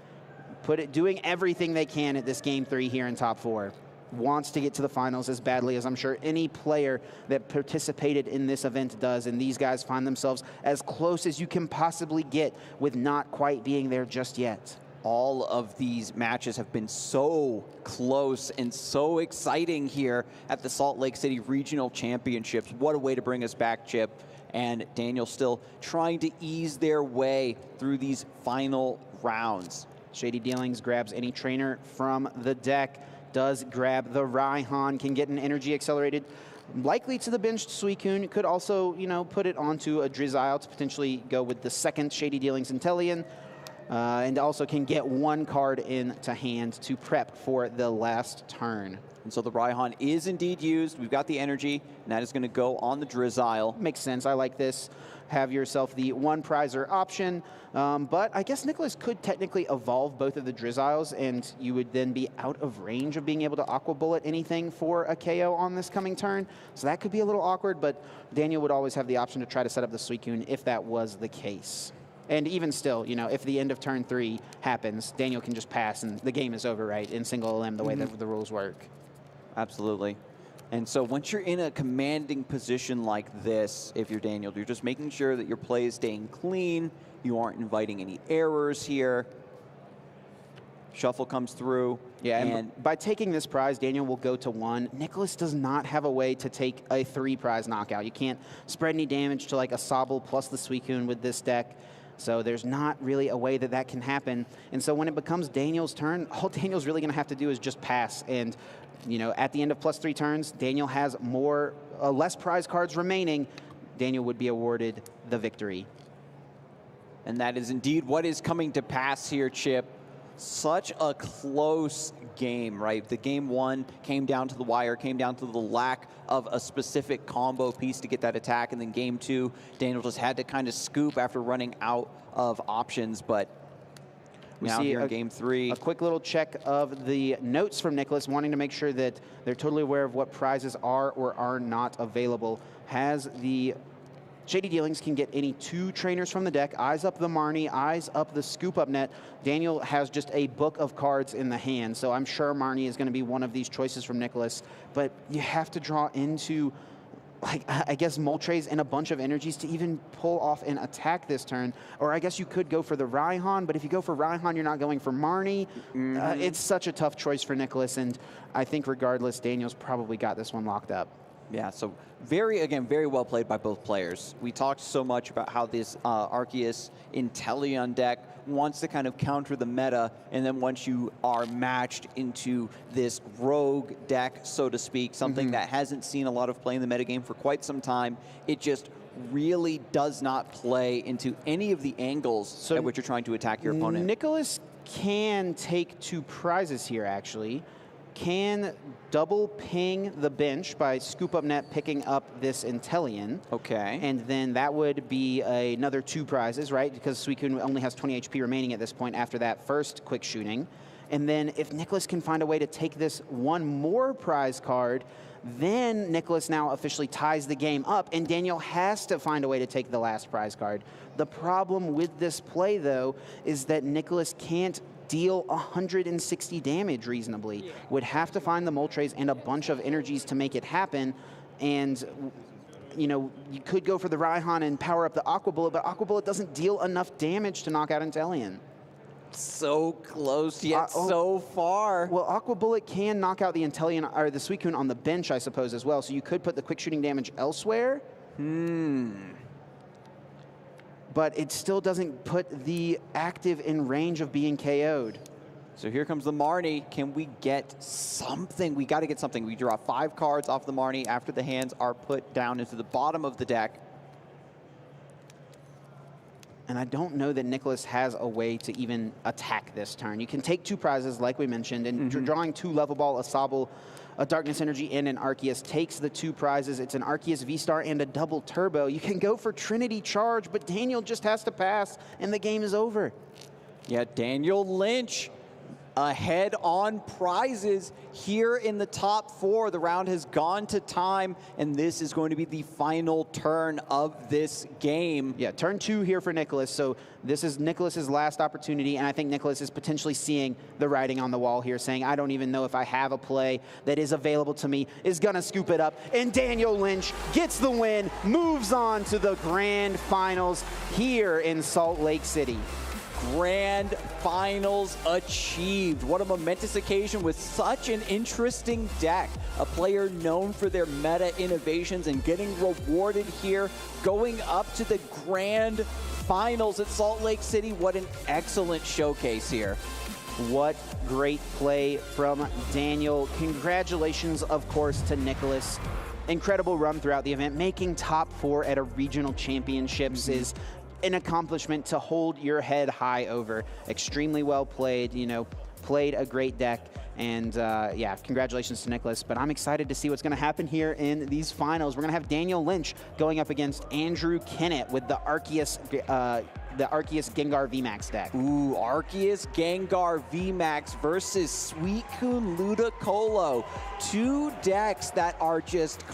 Doing everything they can at this game 3 here in top 4. Wants to get to the finals as badly as I'm sure any player that participated in this event does, and these guys find themselves as close as you can possibly get with not quite being there just yet. All of these matches have been so close and so exciting here at the Salt Lake City Regional Championships. What a way to bring us back, Chip. And Daniel still trying to ease their way through these final rounds. Shady Dealings grabs any trainer from the deck. Does grab the Raihan, can get an energy accelerated, likely to the benched Suicune. Could also, put it onto a Drizzile to potentially go with the 2nd Shady Dealings Intellion. And also can get 1 card into hand to prep for the last turn. And so the Raihan is indeed used. We've got the energy, and that is going to go on the Drizzile. Makes sense. I like this. Have yourself the 1 prizer option. But I guess Nicholas could technically evolve both of the Drizziles, and you would then be out of range of being able to Aqua Bullet anything for a KO on this coming turn. So that could be a little awkward, but Daniel would always have the option to try to set up the Suicune if that was the case. And even still, if the end of turn 3 happens, Daniel can just pass and the game is over, right, in single elim, the way that the rules work. Absolutely. And so once you're in a commanding position like this, if you're Daniel, you're just making sure that your play is staying clean. You aren't inviting any errors here. Shuffle comes through. Yeah, and by taking this prize, Daniel will go to 1. Nicholas does not have a way to take a 3-prize knockout. You can't spread any damage to like a Sobble plus the Suicune with this deck. So there's not really a way that that can happen. And so when it becomes Daniel's turn, all Daniel's really going to have to do is just pass. And, you know, at the end of +3 turns, Daniel has less prize cards remaining. Daniel would be awarded the victory. And that is indeed what is coming to pass here, Chip. Such a close game, right? The game 1 came down to the wire, came down to the lack of a specific combo piece to get that attack, and then game 2, Daniel just had to kind of scoop after running out of options, but we now see here in game 3. A quick little check of the notes from Nicholas, wanting to make sure that they're totally aware of what prizes are or are not available. Has the Shady Dealings can get any 2 trainers from the deck, eyes up the Marnie, eyes up the Scoop Up Net. Daniel has just a book of cards in the hand, so I'm sure Marnie is going to be one of these choices from Nicholas. But you have to draw into, like, I guess, Moltres and a bunch of energies to even pull off an attack this turn. Or I guess you could go for the Raihan, but if you go for Raihan, you're not going for Marnie. It's such a tough choice for Nicholas, and I think regardless, Daniel's probably got this one locked up. Yeah, so very well played by both players. We talked so much about how this Arceus Inteleon deck wants to kind of counter the meta, and then once you are matched into this rogue deck, so to speak, something that hasn't seen a lot of play in the metagame for quite some time, it just really does not play into any of the angles at which you're trying to attack your opponent. Nicholas can take 2 prizes here, actually. Can double ping the bench by Scoop Up Net picking up this Inteleon. Okay. And then that would be another 2 prizes, right? Because Suicune only has 20 HP remaining at this point after that first quick shooting. And then if Nicholas can find a way to take this 1 more prize card, then Nicholas now officially ties the game up, and Daniel has to find a way to take the last prize card. The problem with this play, though, is that Nicholas can't deal 160 damage reasonably. Would have to find the Moltres and a bunch of energies to make it happen. And, you know, you could go for the Raihan and power up the Aqua Bullet, but Aqua Bullet doesn't deal enough damage to knock out Inteleon. So close, yet so far. Well, Aqua Bullet can knock out the Inteleon, or the Suicune on the bench, I suppose, as well. So you could put the quick shooting damage elsewhere. But it still doesn't put the active in range of being KO'd. So here comes the Marnie. Can we get something? We got to get something. We draw 5 cards off the Marnie after the hands are put down into the bottom of the deck. And I don't know that Nicholas has a way to even attack this turn. You can take 2 prizes, like we mentioned, and drawing 2 Level Ball, a Sobble, a Darkness Energy, and an Arceus takes the 2 prizes. It's an Arceus V-Star and a double Turbo. You can go for Trinity Charge, but Daniel just has to pass, and the game is over. Yeah, Daniel Lynch ahead on prizes here in the top 4. The round has gone to time, and this is going to be the final turn of this game. Yeah, turn 2 here for Nicholas. So this is Nicholas's last opportunity, and I think Nicholas is potentially seeing the writing on the wall here, saying, I don't even know if I have a play that is available to me, is gonna scoop it up, and Daniel Lynch gets the win, moves on to the grand finals here in Salt Lake City. Grand finals achieved. What a momentous occasion with such an interesting deck. A player known for their meta innovations and getting rewarded here, going up to the grand finals at Salt Lake City. What an excellent showcase here. What great play from Daniel. Congratulations, of course, to Nicholas. Incredible run throughout the event. Making top 4 at a regional championships is an accomplishment to hold your head high over. Extremely well played, you know, played a great deck, and yeah, congratulations to Nicholas. But I'm excited to see what's going to happen here in these finals. We're going to have Daniel Lynch going up against Andrew Kennett with the Arceus Gengar VMAX deck. Ooh, Arceus Gengar VMAX versus Suicune Ludicolo. 2 decks that are just